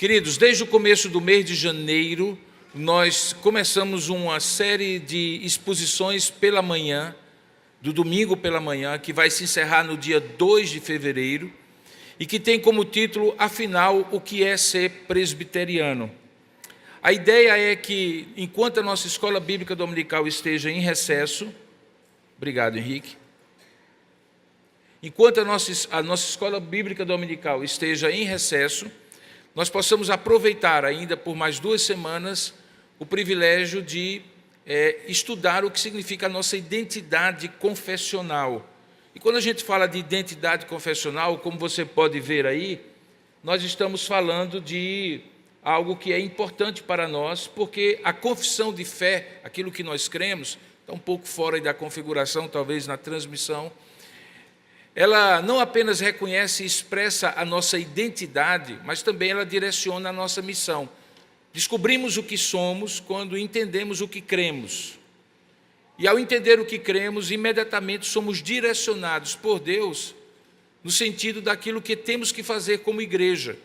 Queridos, desde o começo do mês de janeiro, nós começamos uma série de exposições pela manhã, do domingo pela manhã, que vai se encerrar no dia 2 de fevereiro, e que tem como título, afinal, o que é ser presbiteriano. A ideia é que, enquanto a nossa escola bíblica dominical esteja em recesso, obrigado, Henrique, enquanto a nossa escola bíblica dominical esteja em recesso, nós possamos aproveitar ainda por mais 2 semanas o privilégio de estudar o que significa a nossa identidade confessional. E quando a gente fala de identidade confessional, como você pode ver aí, nós estamos falando de algo que é importante para nós, porque a confissão de fé, aquilo que nós cremos, está um pouco fora da configuração, talvez na transmissão, ela não apenas reconhece e expressa a nossa identidade, mas também ela direciona a nossa missão. Descobrimos o que somos quando entendemos o que cremos. E ao entender o que cremos, imediatamente somos direcionados por Deus no sentido daquilo que temos que fazer como igreja.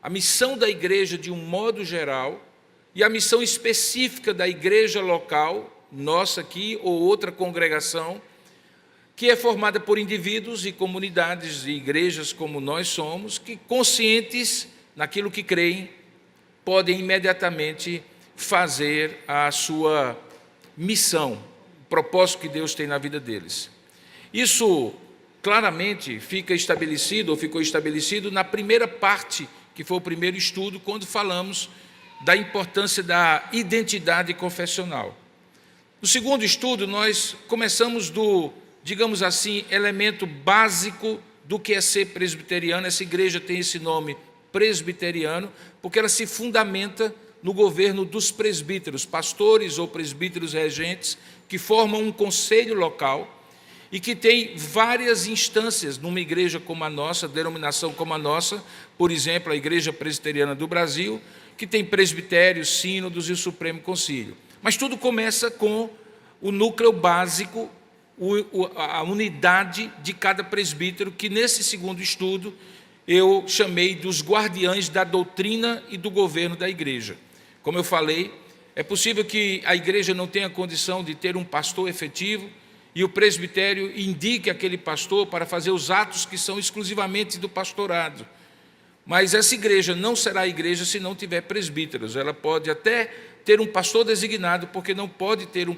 A missão da igreja de um modo geral e a missão específica da igreja local, nossa aqui ou outra congregação, que é formada por indivíduos e comunidades e igrejas como nós somos, que conscientes naquilo que creem, podem imediatamente fazer a sua missão, o propósito que Deus tem na vida deles. Isso claramente ficou estabelecido na primeira parte, que foi o primeiro estudo, quando falamos da importância da identidade confessional. No segundo estudo, nós começamos digamos assim, elemento básico do que é ser presbiteriano. Essa igreja tem esse nome presbiteriano, porque ela se fundamenta no governo dos presbíteros, pastores ou presbíteros regentes, que formam um conselho local e que tem várias instâncias numa igreja como a nossa, denominação como a nossa, por exemplo, a Igreja Presbiteriana do Brasil, que tem presbitérios, sínodos e o Supremo Concílio. Mas tudo começa com o núcleo básico, a unidade de cada presbítero, que nesse segundo estudo eu chamei dos guardiães da doutrina e do governo da igreja. Como eu falei, é possível que a igreja não tenha condição de ter um pastor efetivo e o presbitério indique aquele pastor para fazer os atos que são exclusivamente do pastorado. Mas essa igreja não será igreja se não tiver presbíteros. Ela pode até ter um pastor designado, porque não pode ter um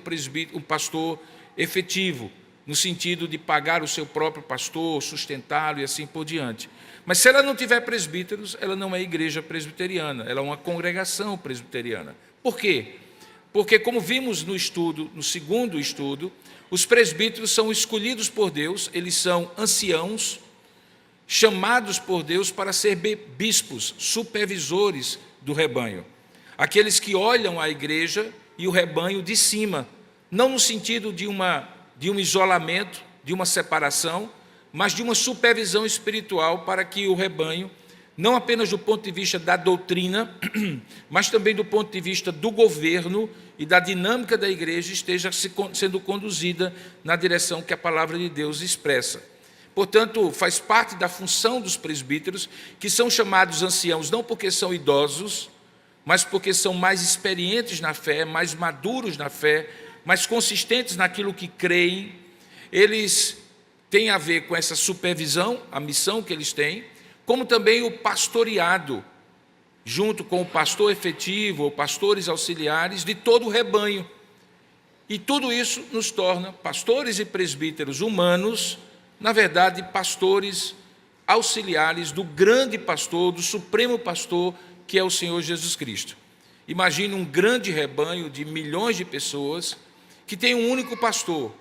pastor efetivo, no sentido de pagar o seu próprio pastor, sustentá-lo e assim por diante. Mas se ela não tiver presbíteros, ela não é igreja presbiteriana, ela é uma congregação presbiteriana. Por quê? Porque, como vimos no segundo estudo, os presbíteros são escolhidos por Deus, eles são anciãos, chamados por Deus para ser bispos, supervisores do rebanho. Aqueles que olham a igreja e o rebanho de cima, não no sentido de um isolamento, de uma separação, mas de uma supervisão espiritual para que o rebanho, não apenas do ponto de vista da doutrina, mas também do ponto de vista do governo e da dinâmica da igreja, esteja sendo conduzida na direção que a palavra de Deus expressa. Portanto, faz parte da função dos presbíteros, que são chamados anciãos, não porque são idosos, mas porque são mais experientes na fé, mais maduros na fé, mais consistentes naquilo que creem. Eles têm a ver com essa supervisão, a missão que eles têm, como também o pastoreado, junto com o pastor efetivo ou pastores auxiliares de todo o rebanho. E tudo isso nos torna pastores e presbíteros humanos, na verdade, pastores auxiliares do grande pastor, do supremo pastor, que é o Senhor Jesus Cristo. Imagine um grande rebanho de milhões de pessoas que tem um único pastor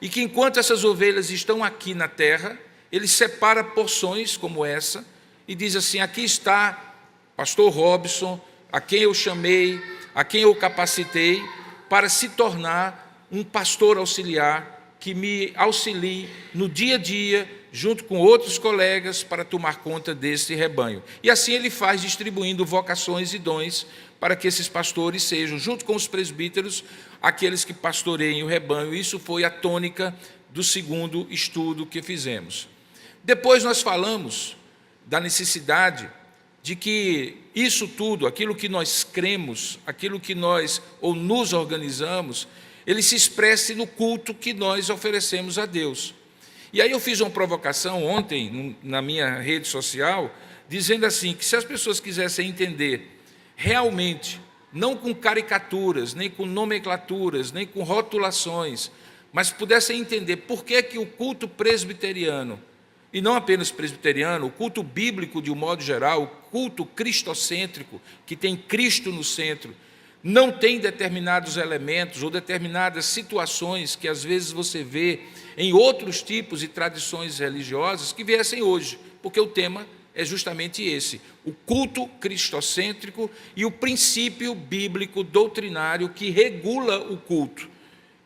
e que, enquanto essas ovelhas estão aqui na terra, ele separa porções como essa e diz assim: aqui está pastor Robson, a quem eu chamei, a quem eu capacitei para se tornar um pastor auxiliar que me auxilie no dia a dia, junto com outros colegas, para tomar conta desse rebanho. E assim ele faz, distribuindo vocações e dons para que esses pastores sejam, junto com os presbíteros, aqueles que pastoreiem o rebanho. Isso foi a tônica do segundo estudo que fizemos. Depois nós falamos da necessidade de que isso tudo, aquilo que nós cremos, aquilo que nós ou nos organizamos, ele se expresse no culto que nós oferecemos a Deus. E aí eu fiz uma provocação ontem na minha rede social, dizendo assim, que se as pessoas quisessem entender realmente, não com caricaturas, nem com nomenclaturas, nem com rotulações, mas pudessem entender por que que o culto presbiteriano, e não apenas presbiteriano, o culto bíblico de um modo geral, o culto cristocêntrico, que tem Cristo no centro, não tem determinados elementos ou determinadas situações que às vezes você vê em outros tipos e tradições religiosas que viessem hoje, porque o tema é justamente esse, o culto cristocêntrico e o princípio bíblico doutrinário que regula o culto,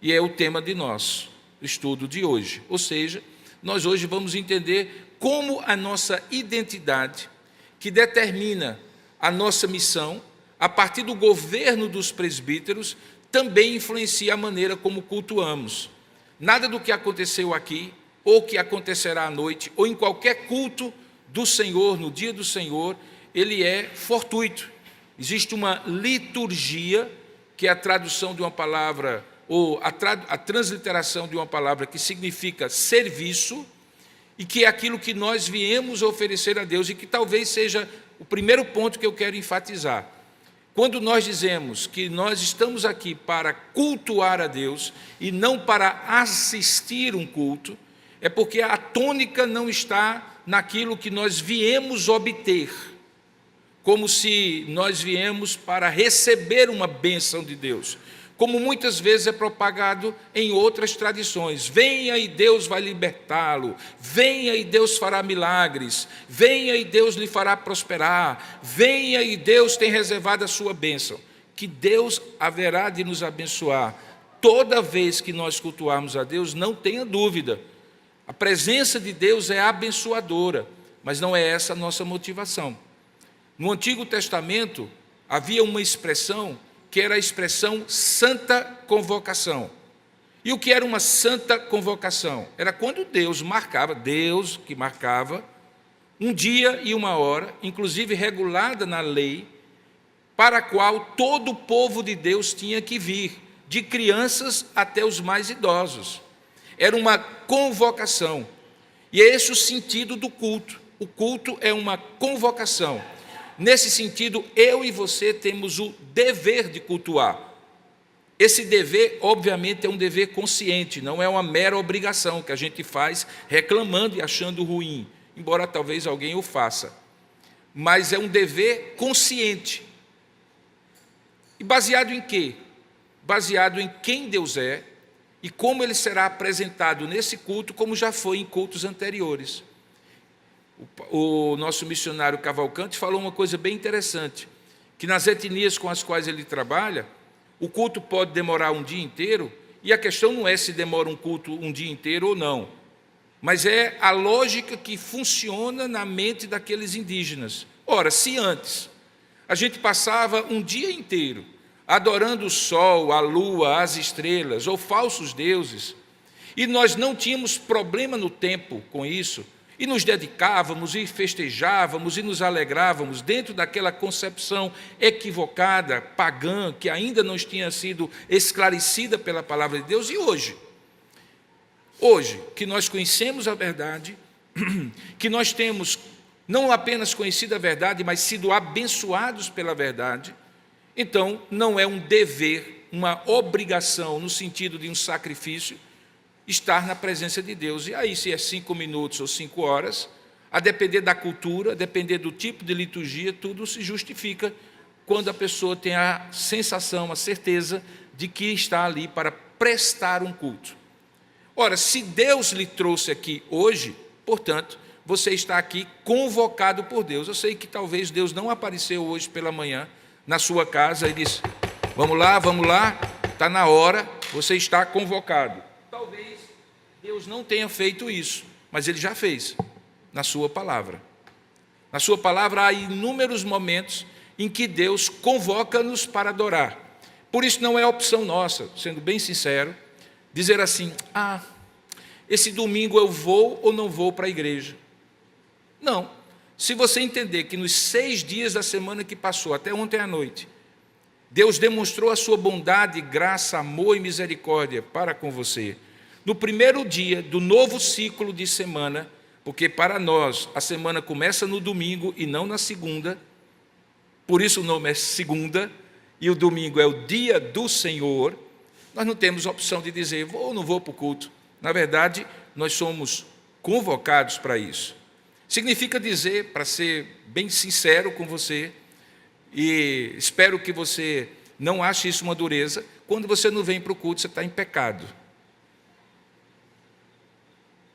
e é o tema de nosso estudo de hoje. Ou seja, nós hoje vamos entender como a nossa identidade, que determina a nossa missão, a partir do governo dos presbíteros, também influencia a maneira como cultuamos. Nada do que aconteceu aqui, ou que acontecerá à noite, ou em qualquer culto do Senhor, no dia do Senhor, ele é fortuito. Existe uma liturgia, que é a tradução de uma palavra, ou a transliteração de uma palavra que significa serviço, e que é aquilo que nós viemos oferecer a Deus, e que talvez seja o primeiro ponto que eu quero enfatizar. Quando nós dizemos que nós estamos aqui para cultuar a Deus, e não para assistir um culto, é porque a tônica não está naquilo que nós viemos obter, como se nós viemos para receber uma bênção de Deus, como muitas vezes é propagado em outras tradições. Venha e Deus vai libertá-lo, venha e Deus fará milagres, venha e Deus lhe fará prosperar, venha e Deus tem reservado a sua bênção. Que Deus haverá de nos abençoar toda vez que nós cultuarmos a Deus, não tenha dúvida. A presença de Deus é abençoadora, mas não é essa a nossa motivação. No Antigo Testamento havia uma expressão que era a expressão santa convocação. E o que era uma santa convocação? Era quando Deus que marcava um dia e uma hora, inclusive regulada na lei, para a qual todo o povo de Deus tinha que vir, de crianças até os mais idosos. Era uma convocação. E é esse o sentido do culto. O culto é uma convocação. Nesse sentido, eu e você temos o dever de cultuar. Esse dever, obviamente, é um dever consciente, não é uma mera obrigação que a gente faz reclamando e achando ruim, embora talvez alguém o faça. Mas é um dever consciente. E baseado em quê? Baseado em quem Deus é e como ele será apresentado nesse culto, como já foi em cultos anteriores. O nosso missionário Cavalcante falou uma coisa bem interessante, que nas etnias com as quais ele trabalha, o culto pode demorar um dia inteiro, e a questão não é se demora um culto um dia inteiro ou não, mas é a lógica que funciona na mente daqueles indígenas. Ora, se antes a gente passava um dia inteiro adorando o sol, a lua, as estrelas, ou falsos deuses, e nós não tínhamos problema no tempo com isso, e nos dedicávamos, e festejávamos, e nos alegrávamos dentro daquela concepção equivocada, pagã, que ainda não tinha sido esclarecida pela palavra de Deus. E hoje, que nós conhecemos a verdade, que nós temos não apenas conhecido a verdade, mas sido abençoados pela verdade, então não é um dever, uma obrigação, no sentido de um sacrifício, estar na presença de Deus. E aí, se é 5 minutos ou 5 horas, a depender da cultura, a depender do tipo de liturgia, tudo se justifica quando a pessoa tem a sensação, a certeza de que está ali para prestar um culto. Ora, se Deus lhe trouxe aqui hoje, portanto, você está aqui convocado por Deus. Eu sei que talvez Deus não apareceu hoje pela manhã na sua casa e disse, vamos lá, está na hora, você está convocado. Talvez Deus não tenha feito isso, mas Ele já fez, na sua palavra. Na sua palavra há inúmeros momentos em que Deus convoca-nos para adorar. Por isso não é opção nossa, sendo bem sincero, dizer assim, esse domingo eu vou ou não vou para a igreja. Não, Se você entender que nos 6 dias da semana que passou, até ontem à noite, Deus demonstrou a sua bondade, graça, amor e misericórdia para com você. No primeiro dia do novo ciclo de semana, porque para nós a semana começa no domingo e não na segunda, por isso o nome é segunda, e o domingo é o dia do Senhor, nós não temos opção de dizer, vou ou não vou para o culto. Na verdade, nós somos convocados para isso. Significa dizer, para ser bem sincero com você, e espero que você não ache isso uma dureza, quando você não vem para o culto, você está em pecado.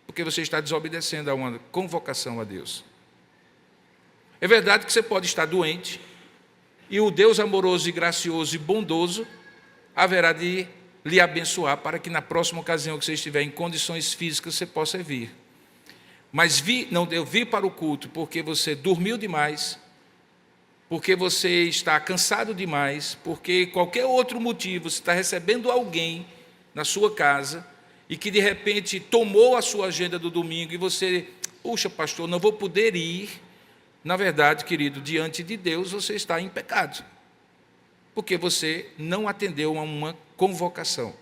Porque você está desobedecendo a uma convocação a Deus. É verdade que você pode estar doente, e o Deus amoroso e gracioso e bondoso haverá de lhe abençoar para que na próxima ocasião que você estiver em condições físicas você possa vir. Mas não deu vir para o culto porque você dormiu demais, porque você está cansado demais, porque qualquer outro motivo, você está recebendo alguém na sua casa e que de repente tomou a sua agenda do domingo e você, puxa pastor, não vou poder ir. Na verdade, querido, diante de Deus você está em pecado, porque você não atendeu a uma convocação.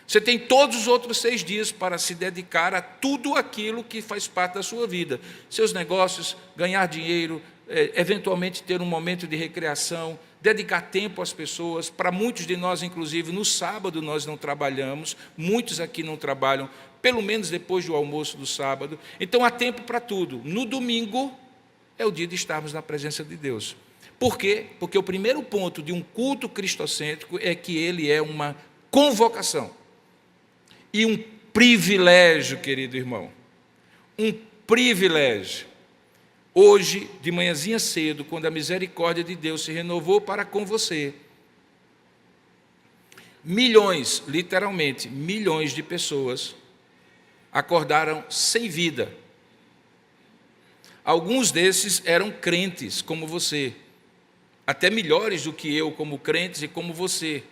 Você tem todos os outros 6 dias para se dedicar a tudo aquilo que faz parte da sua vida. Seus negócios, ganhar dinheiro, eventualmente ter um momento de recreação, dedicar tempo às pessoas. Para muitos de nós, inclusive, no sábado nós não trabalhamos, muitos aqui não trabalham, pelo menos depois do almoço do sábado. Então há tempo para tudo. No domingo é o dia de estarmos na presença de Deus. Por quê? Porque o primeiro ponto de um culto cristocêntrico é que ele é uma convocação. E um privilégio, querido irmão, um privilégio. Hoje, de manhãzinha cedo, quando a misericórdia de Deus se renovou para com você, milhões, literalmente, milhões de pessoas acordaram sem vida. Alguns desses eram crentes, como você, até melhores do que eu como crentes e como você.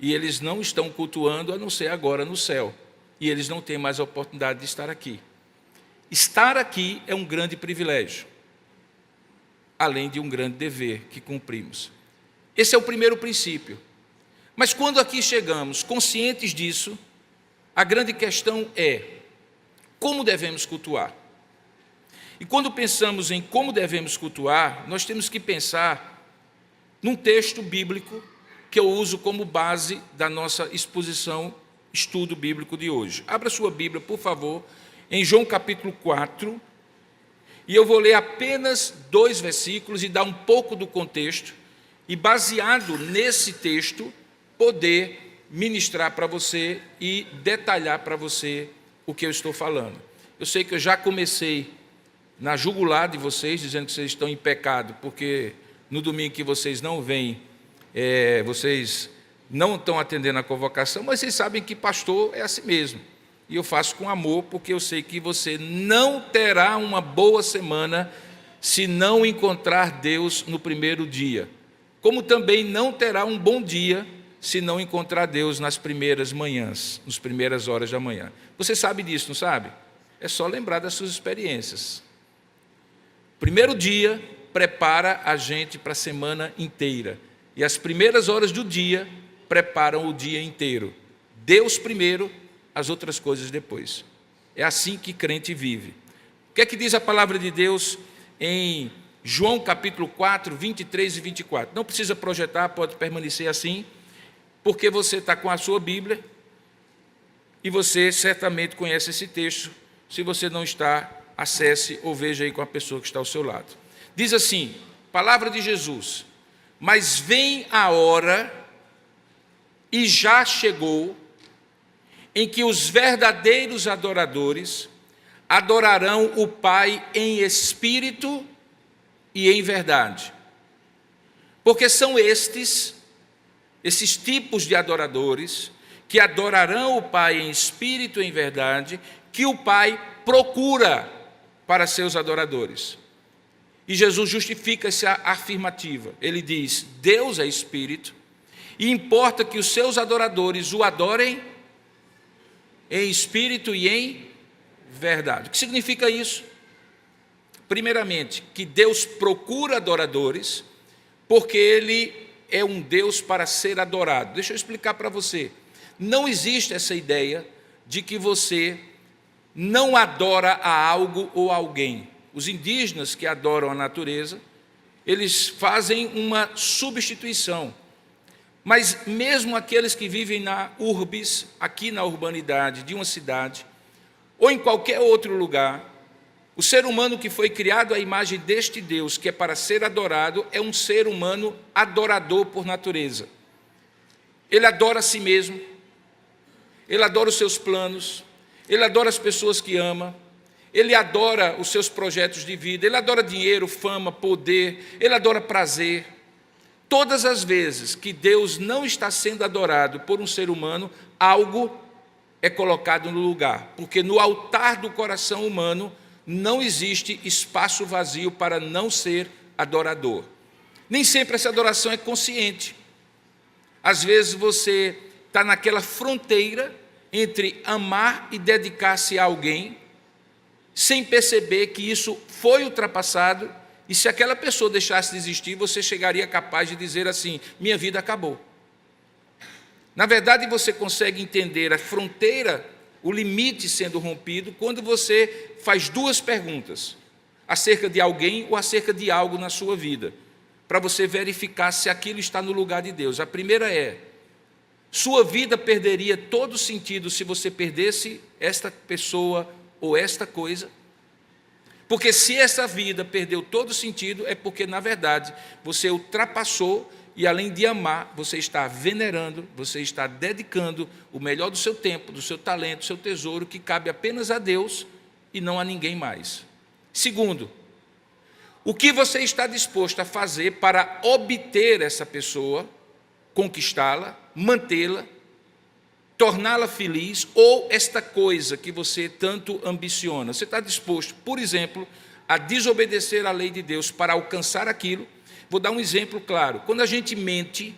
E eles não estão cultuando, a não ser agora no céu. E eles não têm mais a oportunidade de estar aqui. Estar aqui é um grande privilégio, além de um grande dever que cumprimos. Esse é o primeiro princípio. Mas quando aqui chegamos, conscientes disso, a grande questão é, como devemos cultuar? E quando pensamos em como devemos cultuar, nós temos que pensar num texto bíblico que eu uso como base da nossa exposição, estudo bíblico de hoje. Abra sua Bíblia, por favor, em João capítulo 4, e eu vou ler apenas 2 versículos e dar um pouco do contexto, e baseado nesse texto, poder ministrar para você e detalhar para você o que eu estou falando. Eu sei que eu já comecei na jugular de vocês, dizendo que vocês estão em pecado, porque no domingo que vocês não vêm, vocês não estão atendendo a convocação, mas vocês sabem que pastor é assim mesmo. E eu faço com amor, porque eu sei que você não terá uma boa semana se não encontrar Deus no primeiro dia. Como também não terá um bom dia se não encontrar Deus nas primeiras manhãs, nas primeiras horas da manhã. Você sabe disso, não sabe? É só lembrar das suas experiências. Primeiro dia prepara a gente para a semana inteira. E as primeiras horas do dia preparam o dia inteiro. Deus primeiro, as outras coisas depois. É assim que crente vive. O que é que diz a palavra de Deus em João capítulo 4, 23 e 24? Não precisa projetar, pode permanecer assim, porque você está com a sua Bíblia e você certamente conhece esse texto. Se você não está, acesse ou veja aí com a pessoa que está ao seu lado. Diz assim, palavra de Jesus: mas vem a hora, e já chegou, em que os verdadeiros adoradores adorarão o Pai em espírito e em verdade. Porque são esses tipos de adoradores, que adorarão o Pai em espírito e em verdade, que o Pai procura para seus adoradores. E Jesus justifica essa afirmativa. Ele diz, Deus é espírito, e importa que os seus adoradores o adorem em espírito e em verdade. O que significa isso? primeiramente, que Deus procura adoradores, porque Ele é um Deus para ser adorado. Deixa eu explicar para você. Não existe essa ideia de que você não adora a algo ou alguém. Os indígenas que adoram a natureza, eles fazem uma substituição. Mas mesmo aqueles que vivem na urbis, aqui na urbanidade de uma cidade, ou em qualquer outro lugar, o ser humano que foi criado à imagem deste Deus, que é para ser adorado, é um ser humano adorador por natureza. Ele adora a si mesmo, ele adora os seus planos, ele adora as pessoas que ama, ele adora os seus projetos de vida, ele adora dinheiro, fama, poder, ele adora prazer. Todas as vezes que Deus não está sendo adorado por um ser humano, algo é colocado no lugar, porque no altar do coração humano não existe espaço vazio para não ser adorador. Nem sempre essa adoração é consciente. Às vezes você está naquela fronteira entre amar e dedicar-se a alguém, sem perceber que isso foi ultrapassado, e se aquela pessoa deixasse de existir, você chegaria capaz de dizer assim: minha vida acabou. Na verdade, você consegue entender a fronteira, o limite sendo rompido, quando você faz duas perguntas, acerca de alguém ou acerca de algo na sua vida, para você verificar se aquilo está no lugar de Deus. A primeira é: sua vida perderia todo sentido se você perdesse esta pessoa ou esta coisa? Porque se essa vida perdeu todo sentido, é porque, na verdade, você ultrapassou e, além de amar, você está venerando, você está dedicando o melhor do seu tempo, do seu talento, do seu tesouro, que cabe apenas a Deus e não a ninguém mais. Segundo, o que você está disposto a fazer para obter essa pessoa, conquistá-la, mantê-la, torná-la feliz, ou esta coisa que você tanto ambiciona? Você está disposto, por exemplo, a desobedecer à lei de Deus para alcançar aquilo? Vou dar um exemplo claro. Quando a gente mente,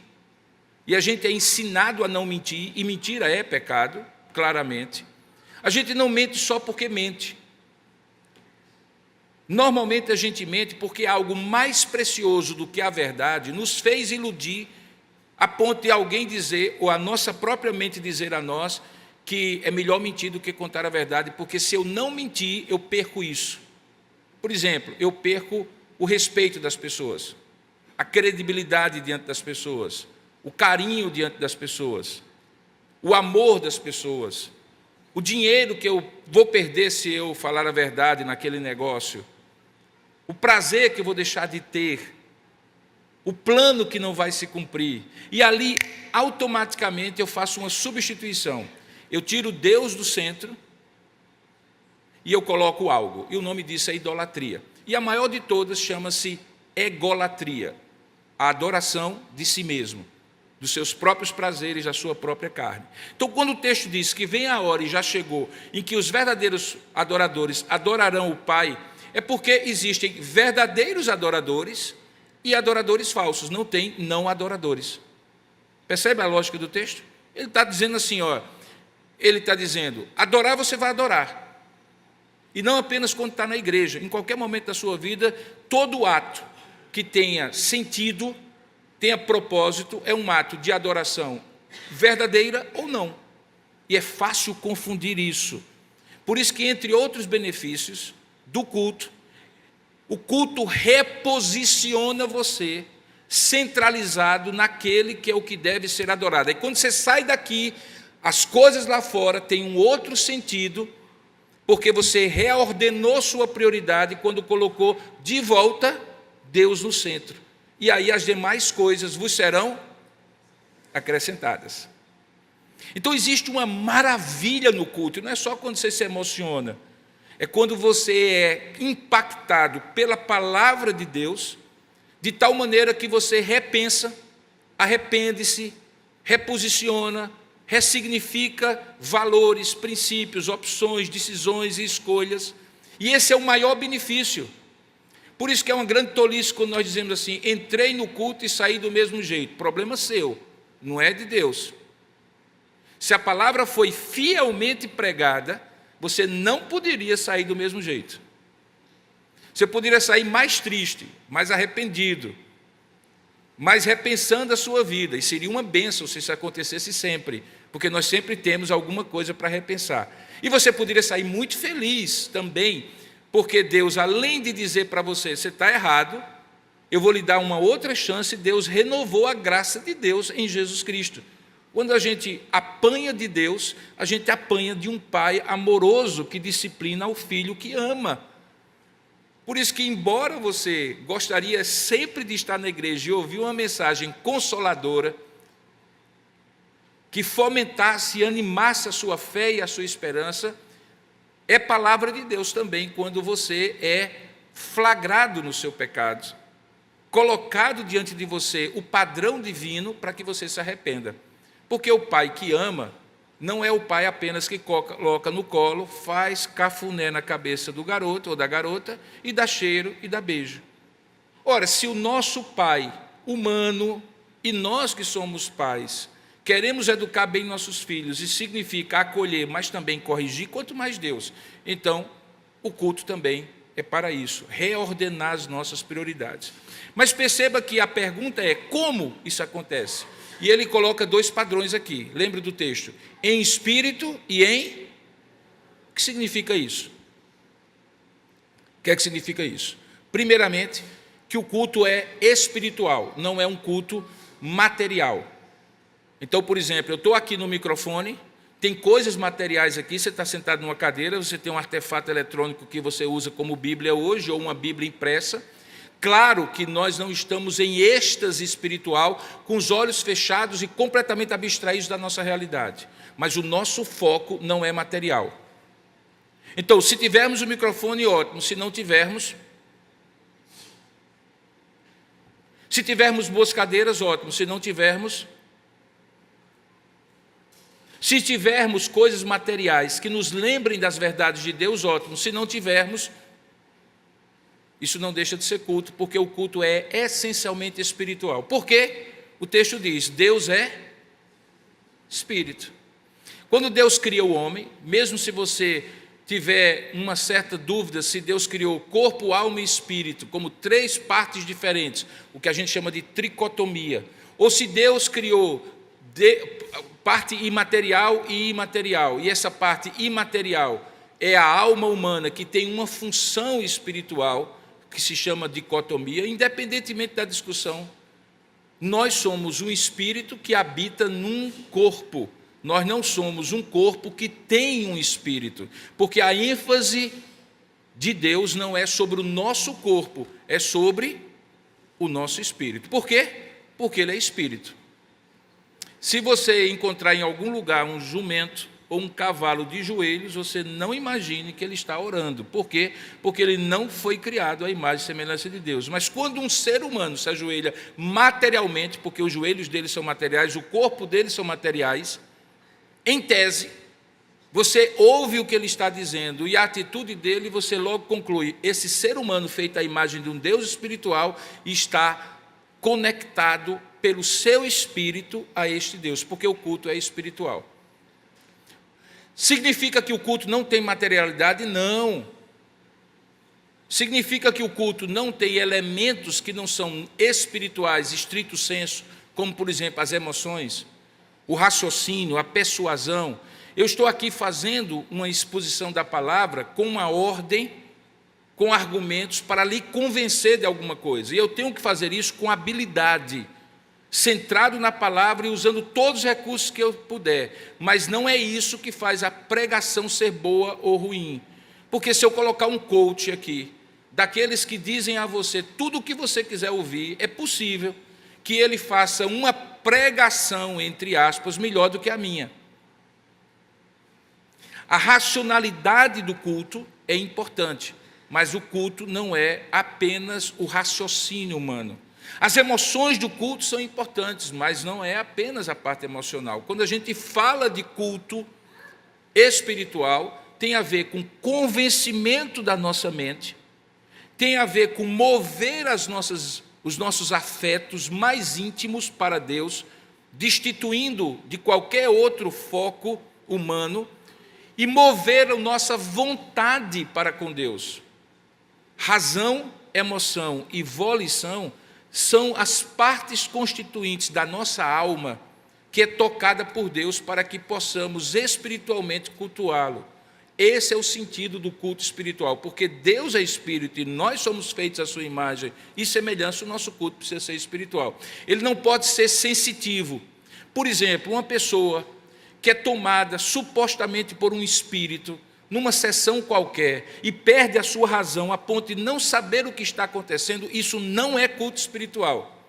e a gente é ensinado a não mentir, e mentira é pecado, claramente, a gente não mente só porque mente. Normalmente a gente mente porque algo mais precioso do que a verdade nos fez iludir, a ponto de alguém dizer, ou a nossa própria mente dizer a nós, que é melhor mentir do que contar a verdade, porque se eu não mentir, eu perco isso. Por exemplo, eu perco o respeito das pessoas, a credibilidade diante das pessoas, o carinho diante das pessoas, o amor das pessoas, o dinheiro que eu vou perder se eu falar a verdade naquele negócio, o prazer que eu vou deixar de ter, o plano que não vai se cumprir. E ali, automaticamente, eu faço uma substituição. Eu tiro Deus do centro e eu coloco algo. E o nome disso é idolatria. E a maior de todas chama-se egolatria, a adoração de si mesmo, dos seus próprios prazeres, da sua própria carne. Então, quando o texto diz que vem a hora, e já chegou, em que os verdadeiros adoradores adorarão o Pai, é porque existem verdadeiros adoradores e adoradores falsos. Não tem não adoradores. Percebe a lógica do texto? Ele está dizendo assim, ele está dizendo, adorar você vai adorar. E não apenas quando está na igreja, em qualquer momento da sua vida, todo ato que tenha sentido, tenha propósito, é um ato de adoração verdadeira ou não. E é fácil confundir isso. Por isso que, entre outros benefícios do culto, o culto reposiciona você centralizado naquele que é o que deve ser adorado. E quando você sai daqui, as coisas lá fora têm um outro sentido, porque você reordenou sua prioridade quando colocou de volta Deus no centro. E aí as demais coisas vos serão acrescentadas. Então existe uma maravilha no culto, e não é só quando você se emociona, é quando você é impactado pela palavra de Deus, de tal maneira que você repensa, arrepende-se, reposiciona, ressignifica valores, princípios, opções, decisões e escolhas. E esse é o maior benefício. Por isso que é uma grande tolice quando nós dizemos assim, entrei no culto e saí do mesmo jeito. Problema seu, não é de Deus. Se a palavra foi fielmente pregada, você não poderia sair do mesmo jeito. Você poderia sair mais triste, mais arrependido, mais repensando a sua vida. E seria uma bênção se isso acontecesse sempre, porque nós sempre temos alguma coisa para repensar. E você poderia sair muito feliz também, porque Deus, além de dizer para você, você está errado, eu vou lhe dar uma outra chance. Deus renovou a graça de Deus em Jesus Cristo. Quando a gente apanha de Deus, a gente apanha de um pai amoroso que disciplina o filho que ama. Por isso que, embora você gostaria sempre de estar na igreja e ouvir uma mensagem consoladora, que fomentasse e animasse a sua fé e a sua esperança, é palavra de Deus também quando você é flagrado no seu pecado, colocado diante de você o padrão divino para que você se arrependa. Porque o pai que ama não é o pai apenas que coloca no colo, faz cafuné na cabeça do garoto ou da garota e dá cheiro e dá beijo. Ora, se o nosso pai humano e nós que somos pais queremos educar bem nossos filhos, e significa acolher, mas também corrigir, quanto mais Deus. Então, o culto também é para isso, reordenar as nossas prioridades. Mas perceba que a pergunta é, como isso acontece? E ele coloca dois padrões aqui, lembra do texto? Em espírito e em... O que significa isso? O que é que significa isso? Primeiramente, que o culto é espiritual, não é um culto material. Então, por exemplo, eu estou aqui no microfone, tem coisas materiais aqui, você está sentado numa cadeira, você tem um artefato eletrônico que você usa como Bíblia hoje, ou uma Bíblia impressa. Claro que nós não estamos em êxtase espiritual, com os olhos fechados e completamente abstraídos da nossa realidade. Mas o nosso foco não é material. Então, se tivermos o microfone, ótimo. Se não tivermos... Se tivermos boas cadeiras, ótimo. Se não tivermos... Se tivermos coisas materiais que nos lembrem das verdades de Deus, ótimo. Se não tivermos, isso não deixa de ser culto, porque o culto é essencialmente espiritual. Por quê? O texto diz, Deus é espírito. Quando Deus cria o homem, mesmo se você tiver uma certa dúvida se Deus criou corpo, alma e espírito, como três partes diferentes, o que a gente chama de tricotomia, ou se Deus criou parte imaterial e imaterial, e essa parte imaterial é a alma humana que tem uma função espiritual, que se chama dicotomia, independentemente da discussão, nós somos um espírito que habita num corpo, nós não somos um corpo que tem um espírito, porque a ênfase de Deus não é sobre o nosso corpo, é sobre o nosso espírito. Por quê? Porque Ele é espírito. Se você encontrar em algum lugar um jumento ou um cavalo de joelhos, você não imagine que ele está orando. Por quê? Porque ele não foi criado à imagem e semelhança de Deus. Mas quando um ser humano se ajoelha materialmente, porque os joelhos dele são materiais, o corpo dele são materiais, em tese, você ouve o que ele está dizendo e a atitude dele, você logo conclui, esse ser humano feito à imagem de um Deus espiritual está conectado pelo seu espírito a este Deus, porque o culto é espiritual. Significa que o culto não tem materialidade? Não. Significa que o culto não tem elementos que não são espirituais, estrito senso, como, por exemplo, as emoções, o raciocínio, a persuasão. Eu estou aqui fazendo uma exposição da palavra com uma ordem, com argumentos para lhe convencer de alguma coisa. E eu tenho que fazer isso com habilidade, centrado na palavra e usando todos os recursos que eu puder. Mas não é isso que faz a pregação ser boa ou ruim. Porque se eu colocar um coach aqui, daqueles que dizem a você tudo o que você quiser ouvir, é possível que ele faça uma pregação, entre aspas, melhor do que a minha. A racionalidade do culto é importante, mas o culto não é apenas o raciocínio humano. As emoções do culto são importantes, mas não é apenas a parte emocional. Quando a gente fala de culto espiritual, tem a ver com convencimento da nossa mente, tem a ver com mover os nossos afetos mais íntimos para Deus, destituindo de qualquer outro foco humano, e mover a nossa vontade para com Deus. Razão, emoção e volição são as partes constituintes da nossa alma que é tocada por Deus para que possamos espiritualmente cultuá-lo. Esse é o sentido do culto espiritual, porque Deus é espírito e nós somos feitos à sua imagem e semelhança, o nosso culto precisa ser espiritual. Ele não pode ser sensitivo. Por exemplo, uma pessoa que é tomada supostamente por um espírito, numa sessão qualquer, e perde a sua razão a ponto de não saber o que está acontecendo, isso não é culto espiritual.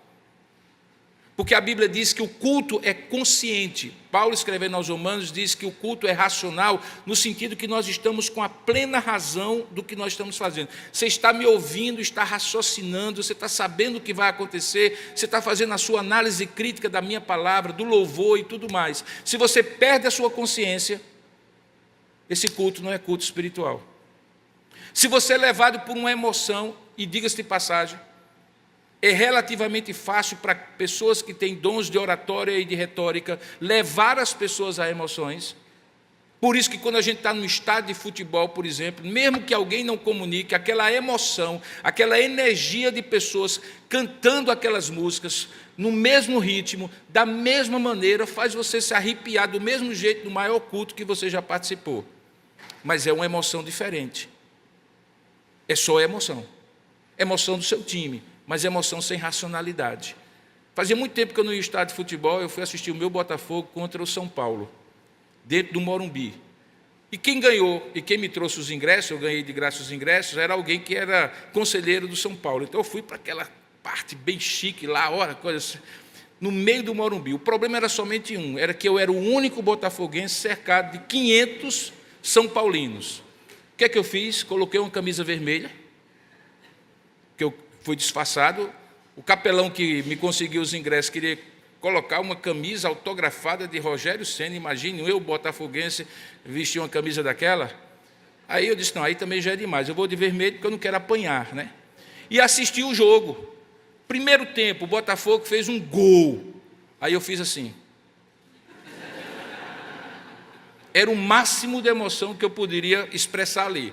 Porque a Bíblia diz que o culto é consciente. Paulo, escrevendo aos Romanos, diz que o culto é racional, no sentido que nós estamos com a plena razão do que nós estamos fazendo. Você está me ouvindo, está raciocinando, você está sabendo o que vai acontecer, você está fazendo a sua análise crítica da minha palavra, do louvor e tudo mais. Se você perde a sua consciência, esse culto não é culto espiritual. Se você é levado por uma emoção, e diga-se de passagem, é relativamente fácil para pessoas que têm dons de oratória e de retórica levar as pessoas a emoções. Por isso que quando a gente está no estádio de futebol, por exemplo, mesmo que alguém não comunique, aquela emoção, aquela energia de pessoas cantando aquelas músicas no mesmo ritmo, da mesma maneira, faz você se arrepiar do mesmo jeito no maior culto que você já participou. Mas é uma emoção diferente. É só emoção. Emoção do seu time, mas emoção sem racionalidade. Fazia muito tempo que eu não ia ao estádio de futebol, eu fui assistir o meu Botafogo contra o São Paulo, dentro do Morumbi. E quem ganhou, e quem me trouxe os ingressos, eu ganhei de graça os ingressos, era alguém que era conselheiro do São Paulo. Então eu fui para aquela parte bem chique lá, coisa assim, no meio do Morumbi. O problema era somente um, era que eu era o único botafoguense cercado de 500 são paulinos. O que é que eu fiz? Coloquei uma camisa vermelha, que eu fui disfarçado. O capelão que me conseguiu os ingressos queria colocar uma camisa autografada de Rogério Ceni. Imagine, eu, botafoguense, vestir uma camisa daquela. Aí eu disse, não, aí também já é demais, eu vou de vermelho porque eu não quero apanhar, né? E assisti o jogo. Primeiro tempo, o Botafogo fez um gol. Aí eu fiz assim. Era o máximo de emoção que eu poderia expressar ali.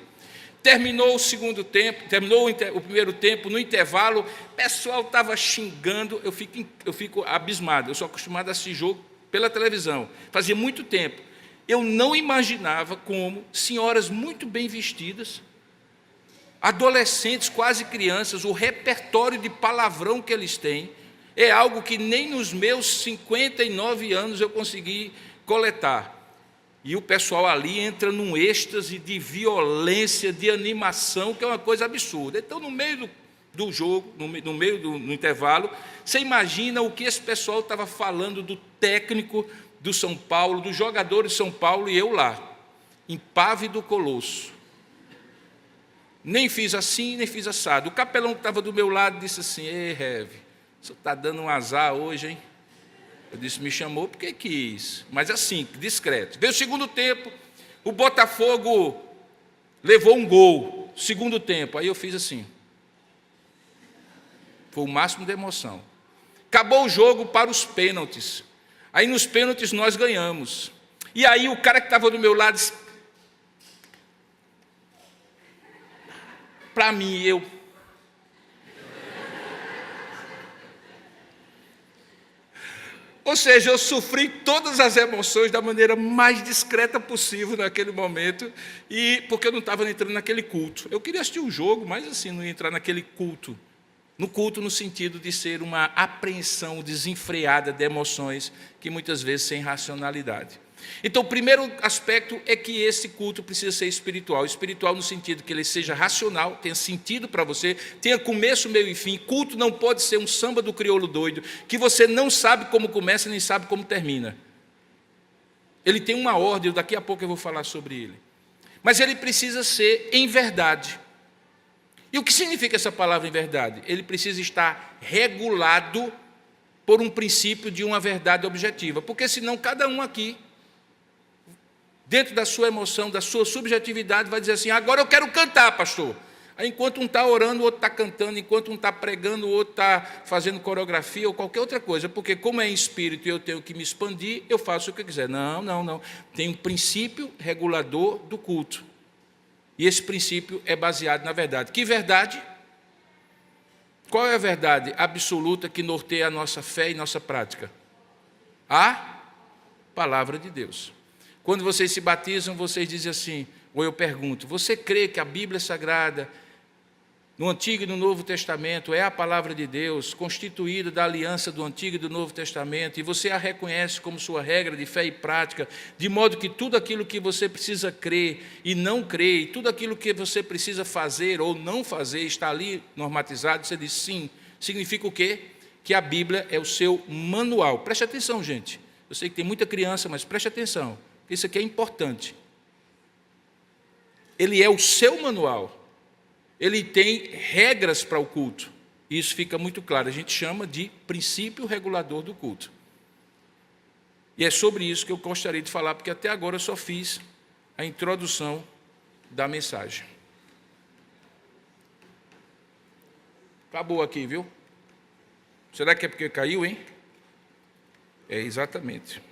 Terminou o segundo tempo, terminou o primeiro tempo, no intervalo, o pessoal estava xingando, eu fico abismado. Eu sou acostumado a assistir jogo pela televisão, fazia muito tempo. Eu não imaginava como senhoras muito bem vestidas, adolescentes, quase crianças, o repertório de palavrão que eles têm, é algo que nem nos meus 59 anos eu consegui coletar. E o pessoal ali entra num êxtase de violência, de animação, que é uma coisa absurda. Então, no meio do jogo, no meio do intervalo, você imagina o que esse pessoal estava falando do técnico do São Paulo, dos jogadores de São Paulo, e eu lá, impávido colosso. Nem fiz assim, nem fiz assado. O capelão que estava do meu lado disse assim, ei, Rev, você está dando um azar hoje, hein? Eu disse, me chamou porque quis, mas assim, discreto. Veio o segundo tempo, o Botafogo levou um gol, segundo tempo, aí eu fiz assim. Foi o máximo de emoção. Acabou o jogo para os pênaltis. Aí nos pênaltis nós ganhamos. E aí o cara que estava do meu lado disse, para mim, Ou seja, eu sofri todas as emoções da maneira mais discreta possível naquele momento, e porque eu não estava entrando naquele culto. Eu queria assistir um jogo, mas assim, não ia entrar naquele culto. No culto no sentido de ser uma apreensão desenfreada de emoções, que muitas vezes sem racionalidade. Então, o primeiro aspecto é que esse culto precisa ser espiritual. Espiritual no sentido que ele seja racional, tenha sentido para você, tenha começo, meio e fim. Culto não pode ser um samba do crioulo doido, que você não sabe como começa nem sabe como termina. Ele tem uma ordem, daqui a pouco eu vou falar sobre ele. Mas ele precisa ser em verdade. E o que significa essa palavra em verdade? Ele precisa estar regulado por um princípio de uma verdade objetiva, porque senão cada um aqui, dentro da sua emoção, da sua subjetividade, vai dizer assim, agora eu quero cantar, pastor. Aí, enquanto um está orando, o outro está cantando, enquanto um está pregando, o outro está fazendo coreografia ou qualquer outra coisa, porque como é em espírito e eu tenho que me expandir, eu faço o que eu quiser. Não. Tem um princípio regulador do culto. E esse princípio é baseado na verdade. Que verdade? Qual é a verdade absoluta que norteia a nossa fé e nossa prática? A palavra de Deus. Quando vocês se batizam, vocês dizem assim, ou eu pergunto, você crê que a Bíblia Sagrada, no Antigo e no Novo Testamento, é a palavra de Deus, constituída da aliança do Antigo e do Novo Testamento, e você a reconhece como sua regra de fé e prática, de modo que tudo aquilo que você precisa crer e não crer, e tudo aquilo que você precisa fazer ou não fazer, está ali normatizado, você diz sim. Significa o quê? Que a Bíblia é o seu manual. Preste atenção, gente. Eu sei que tem muita criança, mas preste atenção, isso aqui é importante. Ele é o seu manual. Ele tem regras para o culto. Isso fica muito claro. A gente chama de princípio regulador do culto. E é sobre isso que eu gostaria de falar, porque até agora eu só fiz a introdução da mensagem. Acabou aqui, viu? Será que é porque caiu, hein? É, exatamente.